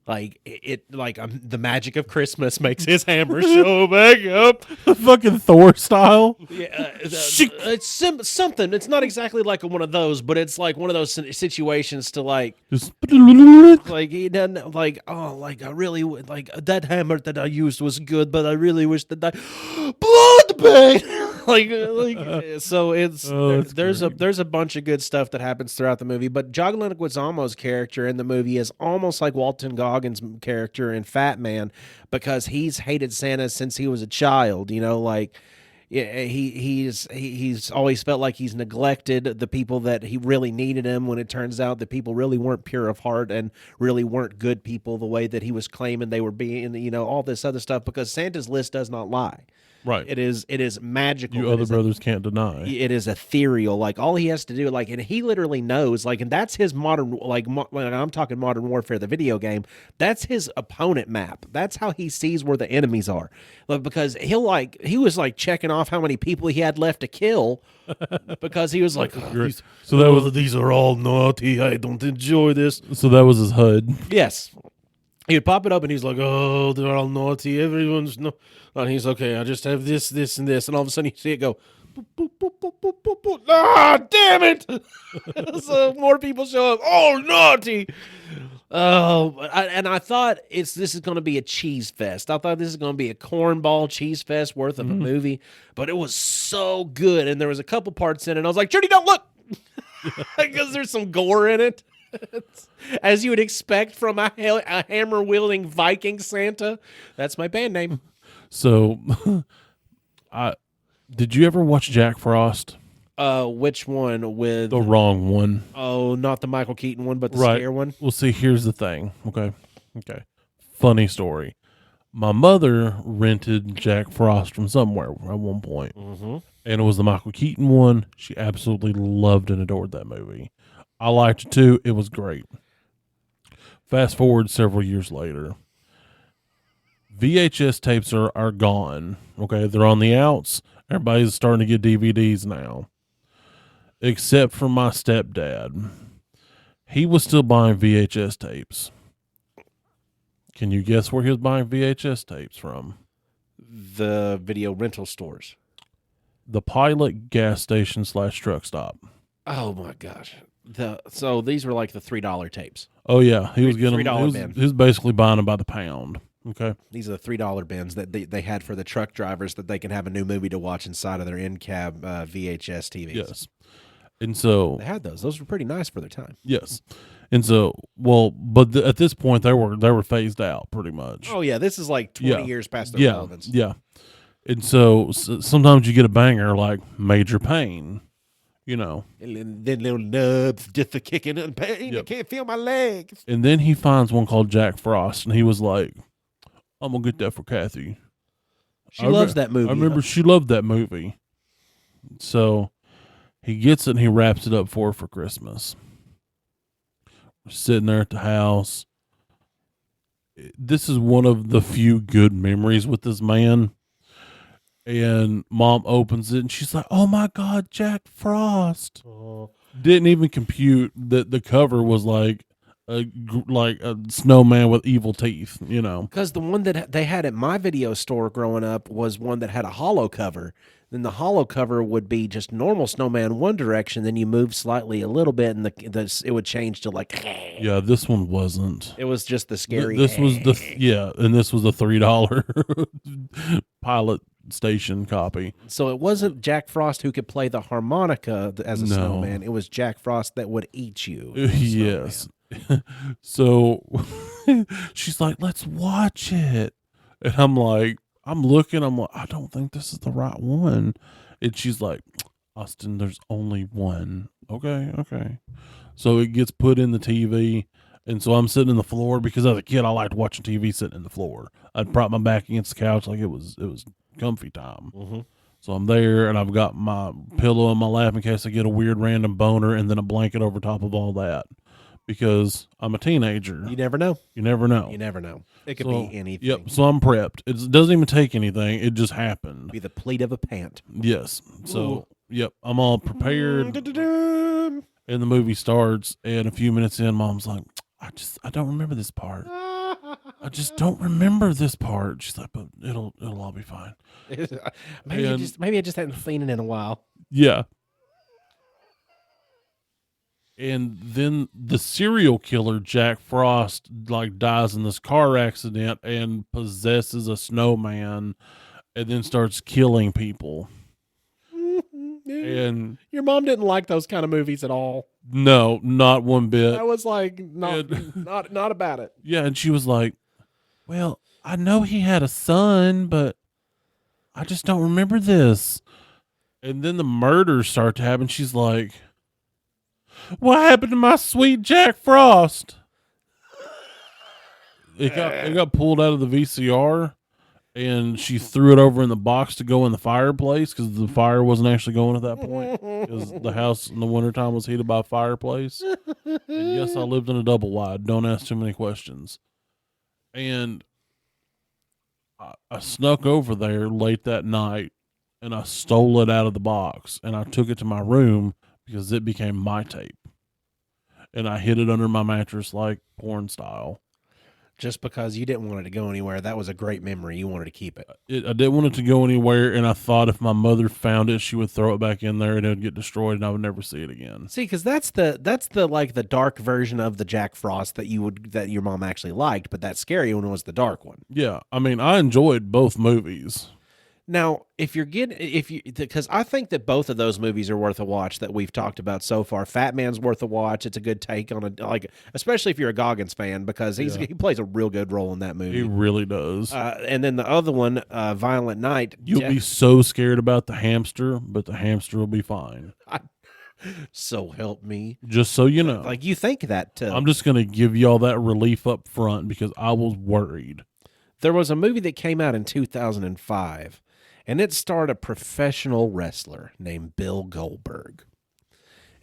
Like the magic of Christmas makes his hammer show back up. Fucking Thor style. Yeah, it's something. It's not exactly like one of those, but it's like one of those situations to like Just he doesn't like, oh, like I really would like that hammer that I used was good, but I really wish that Bloodbane. So it's that's there's a bunch of good stuff that happens throughout the movie, but John Leguizamo's character in the movie is almost like Walton Goggins' character in Fat Man, because he's hated Santa since he was a child. Yeah, he's always felt like he's neglected the people that he really needed him, when it turns out that people really weren't pure of heart and really weren't good people the way that he was claiming they were being, all this other stuff, because Santa's list does not lie. right. It is magical. You other brothers can't deny. It is ethereal. Like all he has to do, like, and he literally knows, like, and that's his modern, when I'm talking Modern Warfare, the video game. That's his opponent map. That's how he sees where the enemies are. Like, because he was like checking off how many people he had left to kill, because he was like, So that was these are all naughty. I don't enjoy this. so that was his HUD. Yes. He would pop it up and he's like, oh, they're all naughty. Everyone's no. And he's okay. I just have this, this, and this. And all of a sudden you see it go, boop, boop, boop, boop, boop, boop, boop. Ah, damn it. So more people show up. Oh, naughty. Oh, and I thought this is going to be a cheese fest. I thought this is going to be a cornball cheese fest worth of a movie, but it was so good. And there was a couple parts in it. I was like, Judy, don't look. Because there's some gore in it. As you would expect from a hammer-wielding Viking Santa. That's my band name. So Did you ever watch Jack Frost? Which one with? The wrong one. Oh, not the Michael Keaton one, but the Right. scare one. Well, see, here's the thing. Okay. Funny story. My mother rented Jack Frost from somewhere at one point, Mm-hmm. and it was the Michael Keaton one. She absolutely loved and adored that movie. I liked it too. It was great. Fast forward several years later, VHS tapes are gone. Okay, they're on the outs. Everybody's starting to get DVDs now, except for my stepdad. He was still buying VHS tapes. Can you guess where he was buying VHS tapes from? The video rental stores. The Pilot gas station / truck stop. Oh my gosh. So these were like the $3 tapes. Oh yeah, he was getting $3 them. bin. He was basically buying them by the pound. Okay. These are the $3 bins that they had for the truck drivers that they can have a new movie to watch inside of their in-cab VHS TVs. Yes. And so They had those. Those were pretty nice for their time. yes, and so but at this point they were phased out pretty much. Oh yeah, this is like 20 years past their Yeah, relevance. yeah. And so sometimes you get a banger like Major Pain, you know. And then little nubs just for kicking and pain. I Yep. can't feel my legs. And then he finds one called Jack Frost, and he was like, "I'm gonna get that for Kathy." She loves that movie. I remember she loved that movie. So he gets it and he wraps it up for her for Christmas. We're sitting there at the house. This is one of the few good memories with this man. And Mom opens it and she's like, "Oh my God, Jack Frost." Didn't even compute that the cover was like a snowman with evil teeth, you know. Because the one that they had at my video store growing up was one that had a hollow cover. Then the hollow cover would be just normal snowman one direction. Then you move slightly a little bit, and it would change to like. Yeah, this one wasn't. It was just the scary. This was and this was a $3 Pilot station copy. So it wasn't Jack Frost who could play the harmonica as a No. snowman. It was Jack Frost that would eat you. Yes. So she's like, "Let's watch it," and I'm like, I'm looking, I'm like, I don't think this is the right one. And she's like, "Austin, there's only one." Okay. So it gets put in the TV. And so I'm sitting in the floor because as a kid, I liked watching TV sitting in the floor. I'd prop my back against the couch like it was comfy time. Mm-hmm. So I'm there and I've got my pillow in my lap in case I get a weird random boner and then a blanket over top of all that because I'm a teenager. You never know. You never know. You never know. It could So, be anything. Yep. So I'm prepped. It doesn't even take anything. It just happened. Be the pleat of a pant. Yes. So, Ooh. Yep. I'm all prepared. Dun-dun-dun. And the movie starts. And a few minutes in, Mom's like, I don't remember this part. I just don't remember this part. She's like, but it'll all be fine. maybe And- I just hadn't seen it in a while. Yeah. And then the serial killer, Jack Frost, like dies in this car accident and possesses a snowman and then starts killing people. And Your mom didn't like those kind of movies at all. no, not one bit. I was like, not about it. Yeah, and she was like, "Well, I know he had a son, but I just don't remember this." And then the murders start to happen. She's like, "What happened to my sweet Jack Frost?" It got pulled out of the VCR, and she threw it over in the box to go in the fireplace because the fire wasn't actually going at that point because the house in the wintertime was heated by a fireplace. And yes, I lived in a double wide. Don't ask too many questions. And I snuck over there late that night and I stole it out of the box and I took it to my room because it became my tape. And I hid it under my mattress like porn style. Just because you didn't want it to go anywhere, that was a great memory. You wanted to keep it. I didn't want it to go anywhere, and I thought if my mother found it, she would throw it back in there and it would get destroyed and I would never see it again. See, because that's the like the dark version of the Jack Frost that your mom actually liked, but that scary one was the dark one. Yeah, I mean, I enjoyed both movies. Now, because I think that both of those movies are worth a watch that we've talked about so far. Fat Man's worth a watch. It's a good take on especially if you're a Goggins fan, because he plays a real good role in that He movie. really does. And then the other one, Violent Night. You'll be so scared about the hamster, but the hamster will be fine. So help me. Just so you know. Like you think that too. I'm just going to give y'all that relief up front because I was worried. There was a movie that came out in 2005, and it starred a professional wrestler named Bill Goldberg.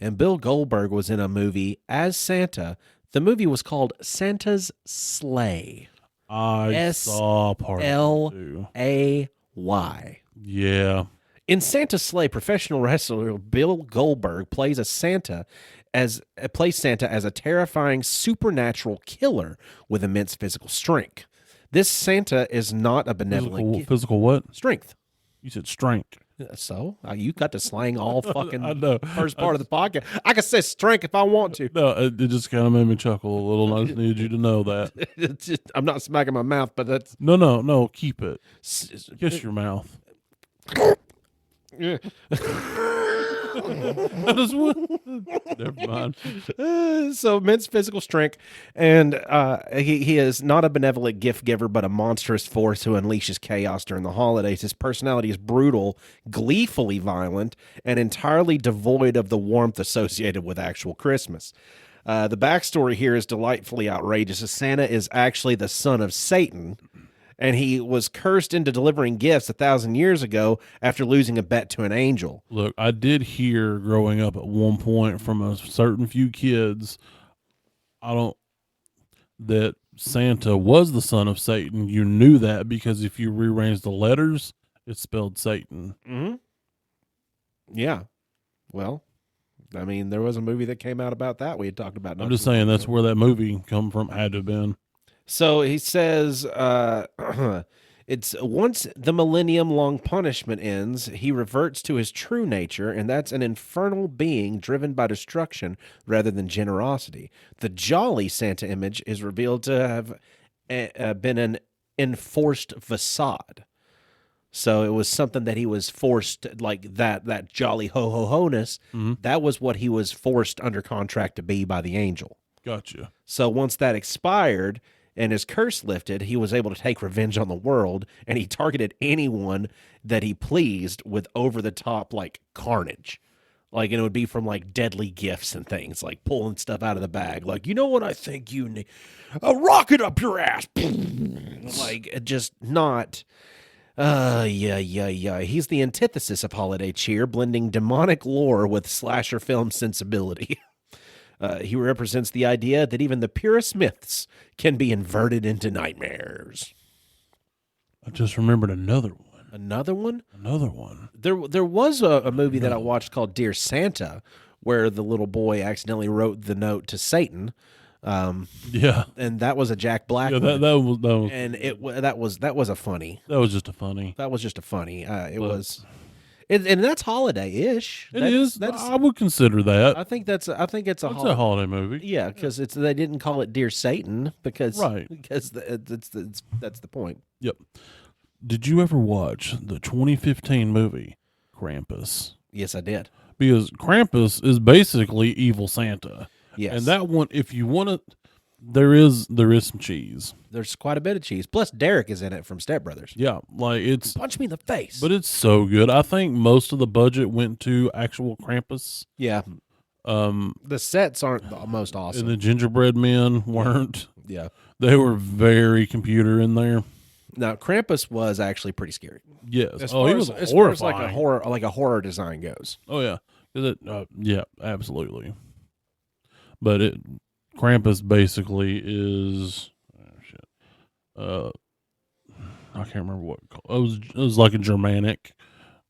And Bill Goldberg was in a movie as Santa. The movie was called Santa's Sleigh. I saw part of it too. Slay. Yeah. In Santa's Sleigh, professional wrestler Bill Goldberg plays Santa as a terrifying supernatural killer with immense physical strength. This Santa is not a benevolent Physical what? strength. You said strength. So you got to slang all fucking I know. first part of the podcast. I can say strength if I want to. No, it just kind of made me chuckle a little. And I just needed you to know that. I'm not smacking my mouth, but that's No. Keep it. Kiss your mouth. I just never mind. So immense physical strength, and he is not a benevolent gift giver, but a monstrous force who unleashes chaos during the holidays. His personality is brutal, gleefully violent, and entirely devoid of the warmth associated with actual Christmas. The backstory here is delightfully outrageous. Santa is actually the son of Satan, and he was cursed into delivering gifts 1,000 years ago after losing a bet to an angel. Look, I did hear growing up at one point from a certain few kids, that Santa was the son of Satan. You knew that because if you rearranged the letters, it spelled Satan. Mm-hmm. Yeah. Well, I mean, there was a movie that came out about that we had talked about. I'm just saying that's where that movie come from, had to have been. So he says, it's once the millennium-long punishment ends, he reverts to his true nature, and that's an infernal being driven by destruction rather than generosity. The jolly Santa image is revealed to have been an enforced facade. So it was something that he was forced, like that jolly ho-ho-ho-ness, that was what he was forced under contract to be by the angel. Gotcha. So once that expired and his curse lifted, he was able to take revenge on the world, and he targeted anyone that he pleased with over-the-top, like, carnage. Like, and it would be from, like, deadly gifts and things, like pulling stuff out of the bag. Like, you know what I think you need? A rocket up your ass! Like, just not... yeah. He's the antithesis of holiday cheer, blending demonic lore with slasher film sensibility. He represents the idea that even the purest myths can be inverted into nightmares. I just remembered another one. Another one? Another one. There was a movie that I watched called Dear Santa, where the little boy accidentally wrote the note to Satan. Yeah, and that was a Jack Black. Yeah, one. that was, and that was a funny. That was just a funny. That was just a funny. And that's holiday-ish. It is. I would consider that. I think it's a holiday movie. Yeah, because they didn't call it Dear Satan because that's the point. Yep. Did you ever watch the 2015 movie Krampus? Yes, I did. Because Krampus is basically evil Santa. Yes, and that one, if you want to, there is some cheese. There's quite a bit of cheese. Plus, Derek is in it from Step Brothers. Yeah, like it's punch me in the face. But it's so good. I think most of the budget went to actual Krampus. Yeah. The sets aren't the most awesome, and the gingerbread men weren't. Yeah, they were very computer in there. Now, Krampus was actually pretty scary. Yes. He was horrifying. As far as like a horror design goes. Oh yeah, yeah, absolutely. But Krampus basically is I can't remember what it was like a Germanic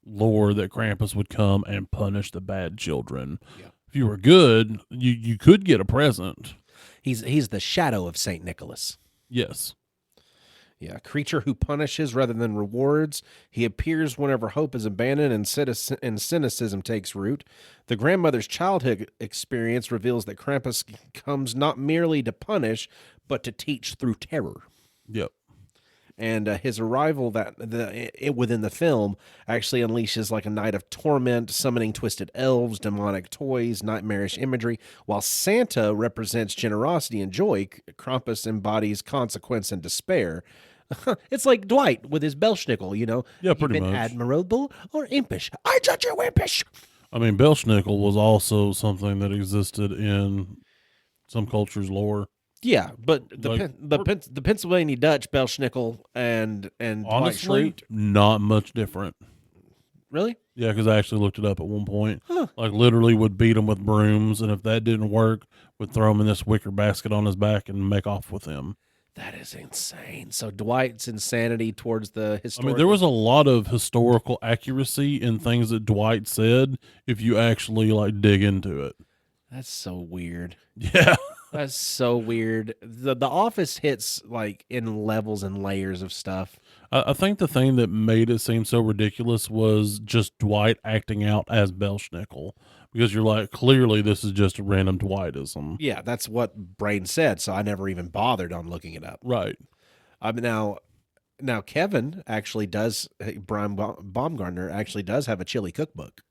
lore that Krampus would come and punish the bad children. Yeah. If you were good, you could get a present. He's the shadow of Saint Nicholas. Yes. Yeah, a creature who punishes rather than rewards. He appears whenever hope is abandoned and cynicism takes root. The grandmother's childhood experience reveals that Krampus comes not merely to punish, but to teach through terror. Yep. And his arrival within the film actually unleashes like a night of torment, summoning twisted elves, demonic toys, nightmarish imagery. While Santa represents generosity and joy, Krampus embodies consequence and despair. It's like Dwight with his Belschnickel, Yeah, You've pretty been much. admirable or impish. I judge you impish. I mean, Belschnickel was also something that existed in some cultures' lore. Yeah, but Like, the Pennsylvania Dutch Belschnickel and Dwight honestly, Schrute, not much different. really? Yeah, because I actually looked it up at one point. Huh. Like, literally would beat him with brooms, and if that didn't work, would throw him in this wicker basket on his back and make off with him. That is insane. So Dwight's insanity towards the I historical. mean, there was a lot of historical accuracy in things that Dwight said if you actually, like, dig into it. That's so weird. Yeah. That's so weird. The Office hits like in levels and layers of stuff. I think the thing that made it seem so ridiculous was just Dwight acting out as Belschnickel, because you're like, clearly this is just a random Dwightism. Yeah, that's what Brain said, so I never even bothered on looking it up. Right. I mean, now Kevin actually does. Brian Baumgartner actually does have a chili cookbook,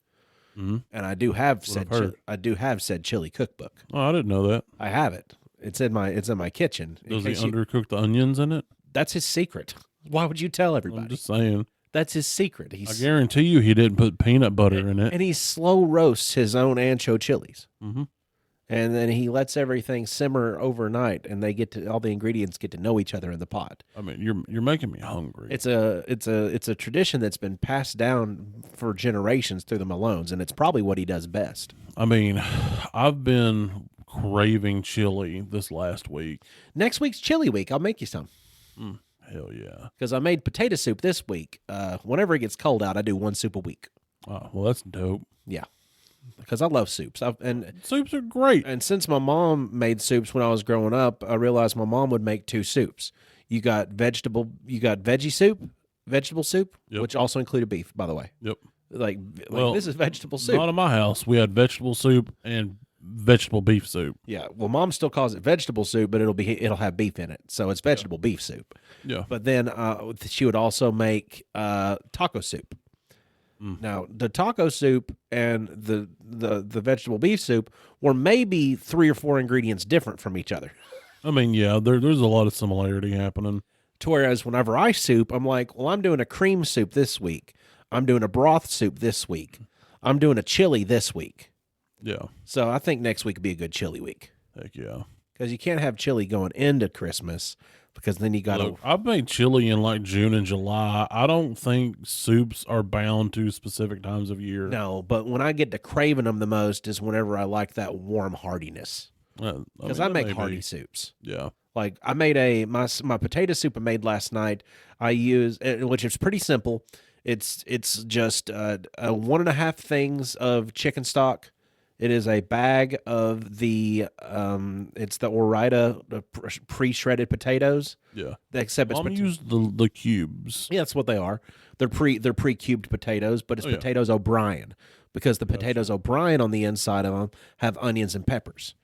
Mhm. and I do have What said I've heard. I do have said chili cookbook. Oh, I didn't know that. I have it. It's in my kitchen. in Does he case you- undercook the onions in it? That's his secret. Why would you tell I'm everybody? just saying. That's his secret. I He's guarantee you he didn't put peanut butter in it. and he slow roasts his own ancho chilies. Mm-hmm. And then he lets everything simmer overnight, and all the ingredients get to know each other in the pot. I mean, you're making me hungry. It's a tradition that's been passed down for generations through the Malones, and it's probably what he does best. I mean, I've been craving chili this last week. Next week's chili week, I'll make you some Hell yeah. because I made potato soup this week. Whenever it gets cold out, I do one soup a week. Oh, well, that's dope. Yeah, because I love soups. And Soups are great. since my mom made soups when I was growing up, I realized my mom would make two soups. You got veggie soup, vegetable soup, Yep. which also included beef, by the way. Yep. Like Well, this is vegetable soup. Not in my house. We had vegetable soup and vegetable beef soup. Yeah, well, mom still calls it vegetable soup, but it'll have beef in it, so it's vegetable beef soup. Yeah. But then she would also make taco soup. Now the taco soup and the vegetable beef soup were maybe 3 or 4 ingredients different from each other. I mean, yeah, there's a lot of similarity happening. To whereas whenever I soup, I'm like, well, I'm doing a cream soup this week. I'm doing a broth soup this week. I'm doing a chili this week. Yeah. So I think next week would be a good chili week Heck yeah. because you can't have chili going into Christmas because then you got to. Look, I've made chili in like June and July. I don't think soups are bound to specific times of year. No, but when I get to craving them the most is whenever I like that warm heartiness because I mean, that make may hearty be- soups. Yeah. Like I made my potato soup I made last night. I use which is pretty simple. It's just 1.5 things of chicken stock. It is a bag of it's the Ore-Ida pre-shredded potatoes. Yeah. Except it's Mom used the cubes. yeah, that's what they are. They're pre-cubed potatoes, but it's Oh, yeah. potatoes O'Brien because the potatoes O'Brien on the inside of them have onions and peppers.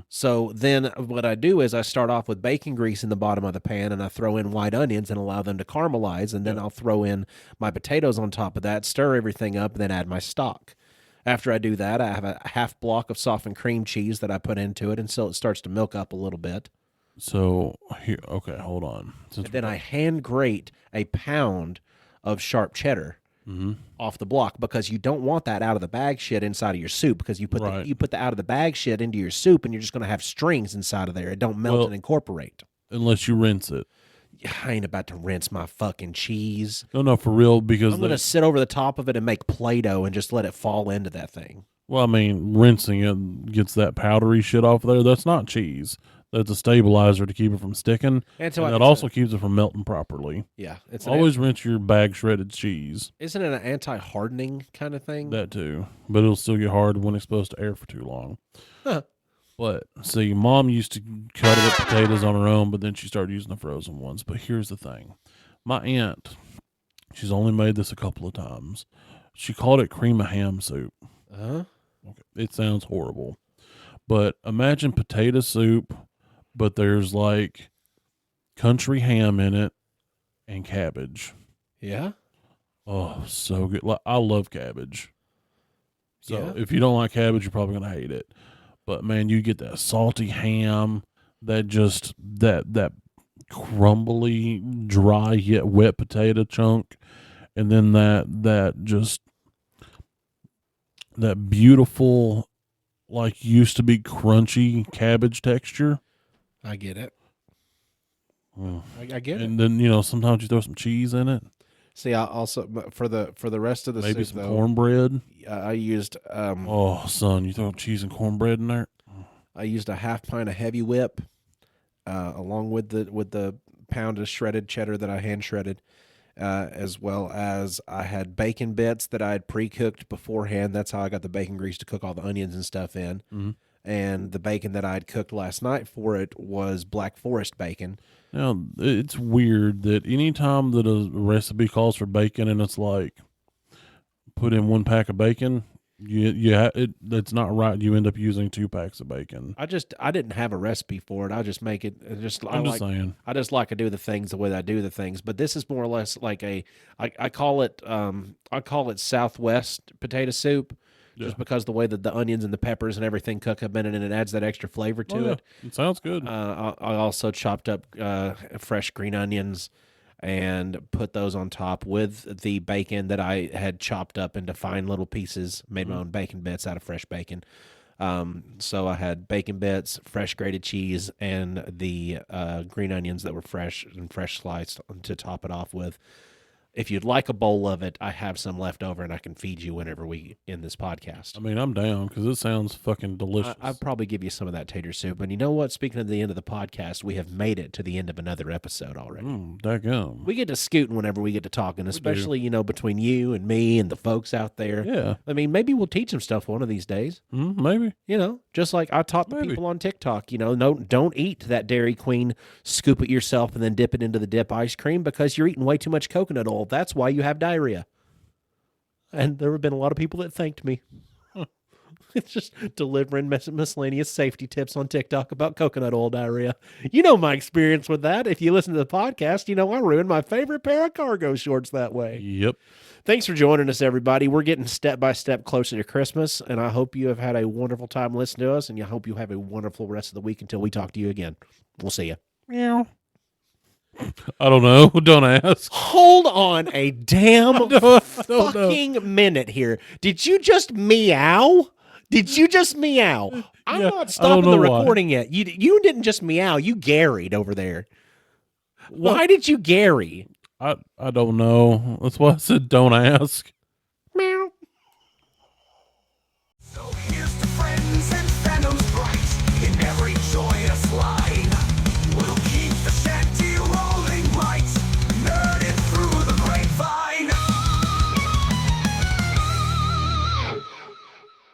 So then what I do is I start off with bacon grease in the bottom of the pan and I throw in white onions and allow them to caramelize. And then I'll throw in my potatoes on top of that, stir everything up, and then add my stock. After I do that, I have a half block of softened cream cheese that I put into it until it starts to milk up a little bit. So here, okay, hold on. Since And then I hand grate a pound of sharp cheddar off the block because you don't want that out of the bag shit inside of your soup because you put Right. you put the out of the bag shit into your soup and you're just going to have strings inside of there. It don't melt Well- and incorporate. unless you rinse it. I ain't about to rinse my fucking cheese. No, for real, because I'm going to sit over the top of it and make Play-Doh and just let it fall into that thing. well, I mean, rinsing it gets that powdery shit off there. That's not cheese. That's a stabilizer to keep it from sticking. And so And that also keeps it from melting properly. yeah, it's Always rinse your bag shredded cheese. isn't it an anti-hardening kind of thing? That too. But it'll still get hard when exposed to air for too long. Huh. But see, Mom used to cut up potatoes on her own, but then she started using the frozen ones. But here's the thing. My aunt, she's only made this a couple of times. She called it cream of ham soup. Uh-huh. Okay. It sounds horrible. But imagine potato soup, but there's like country ham in it and cabbage. Yeah. Oh, so good. Like, I love cabbage. So Yeah. if you don't like cabbage, you're probably gonna hate it. But man, you get that salty ham, that crumbly, dry yet wet potato chunk, and then that beautiful, like used to be crunchy cabbage texture. I get it. Mm. I get it. And then sometimes you throw some cheese in it, See, I also but for the rest of the maybe soup some though, cornbread. I used Oh, son, you throw cheese and cornbread in there. I used a half pint of heavy whip, along with the pound of shredded cheddar that I hand shredded, as well as I had bacon bits that I had pre-cooked beforehand. That's how I got the bacon grease to cook all the onions and stuff in. Mm-hmm. And the bacon that I had cooked last night for it was Black Forest bacon. Now, it's weird that anytime that a recipe calls for bacon and it's like put in 1 pack of bacon, that's not right. You end up using 2 packs of bacon. I didn't have a recipe for it. I just make it. I'm just saying. I just like to do the things the way that I do the things. But this is more or less like I call it Southwest potato soup. Yeah. Just because the way that the onions and the peppers and everything cook up in it, and it adds that extra flavor to it. It sounds good. I also chopped up fresh green onions and put those on top with the bacon that I had chopped up into fine little pieces, made my own bacon bits out of fresh bacon. So I had bacon bits, fresh grated cheese, and the green onions that were fresh and fresh sliced to top it off with. If you'd like a bowl of it, I have some left over, and I can feed you whenever we end this podcast. I mean, I'm down because it sounds fucking delicious. I'd probably give you some of that tater soup. And you know what? Speaking of the end of the podcast, we have made it to the end of another episode already. Daggum. We get to scooting whenever we get to talking, especially, between you and me and the folks out there. Yeah. I mean, maybe we'll teach them stuff one of these days. Maybe. Just like I taught the people on TikTok, no, don't eat that Dairy Queen, scoop it yourself and then dip it into the dip ice cream because you're eating way too much coconut oil. That's why you have diarrhea. And there have been a lot of people that thanked me. It's just delivering miscellaneous safety tips on TikTok about coconut oil diarrhea. You know my experience with that. If you listen to the podcast, I ruined my favorite pair of cargo shorts that way. Yep. Thanks for joining us, everybody. We're getting step by step closer to Christmas, and I hope you have had a wonderful time listening to us, and I hope you have a wonderful rest of the week until we talk to you again. We'll see you. Meow. I don't know. Don't ask. Hold on a damn don't fucking minute here. Did you just meow? Did you just meow? I'm not stopping the recording yet. You didn't just meow. You garried over there. Why did you Gary? I don't know. That's why I said don't ask. Meow. So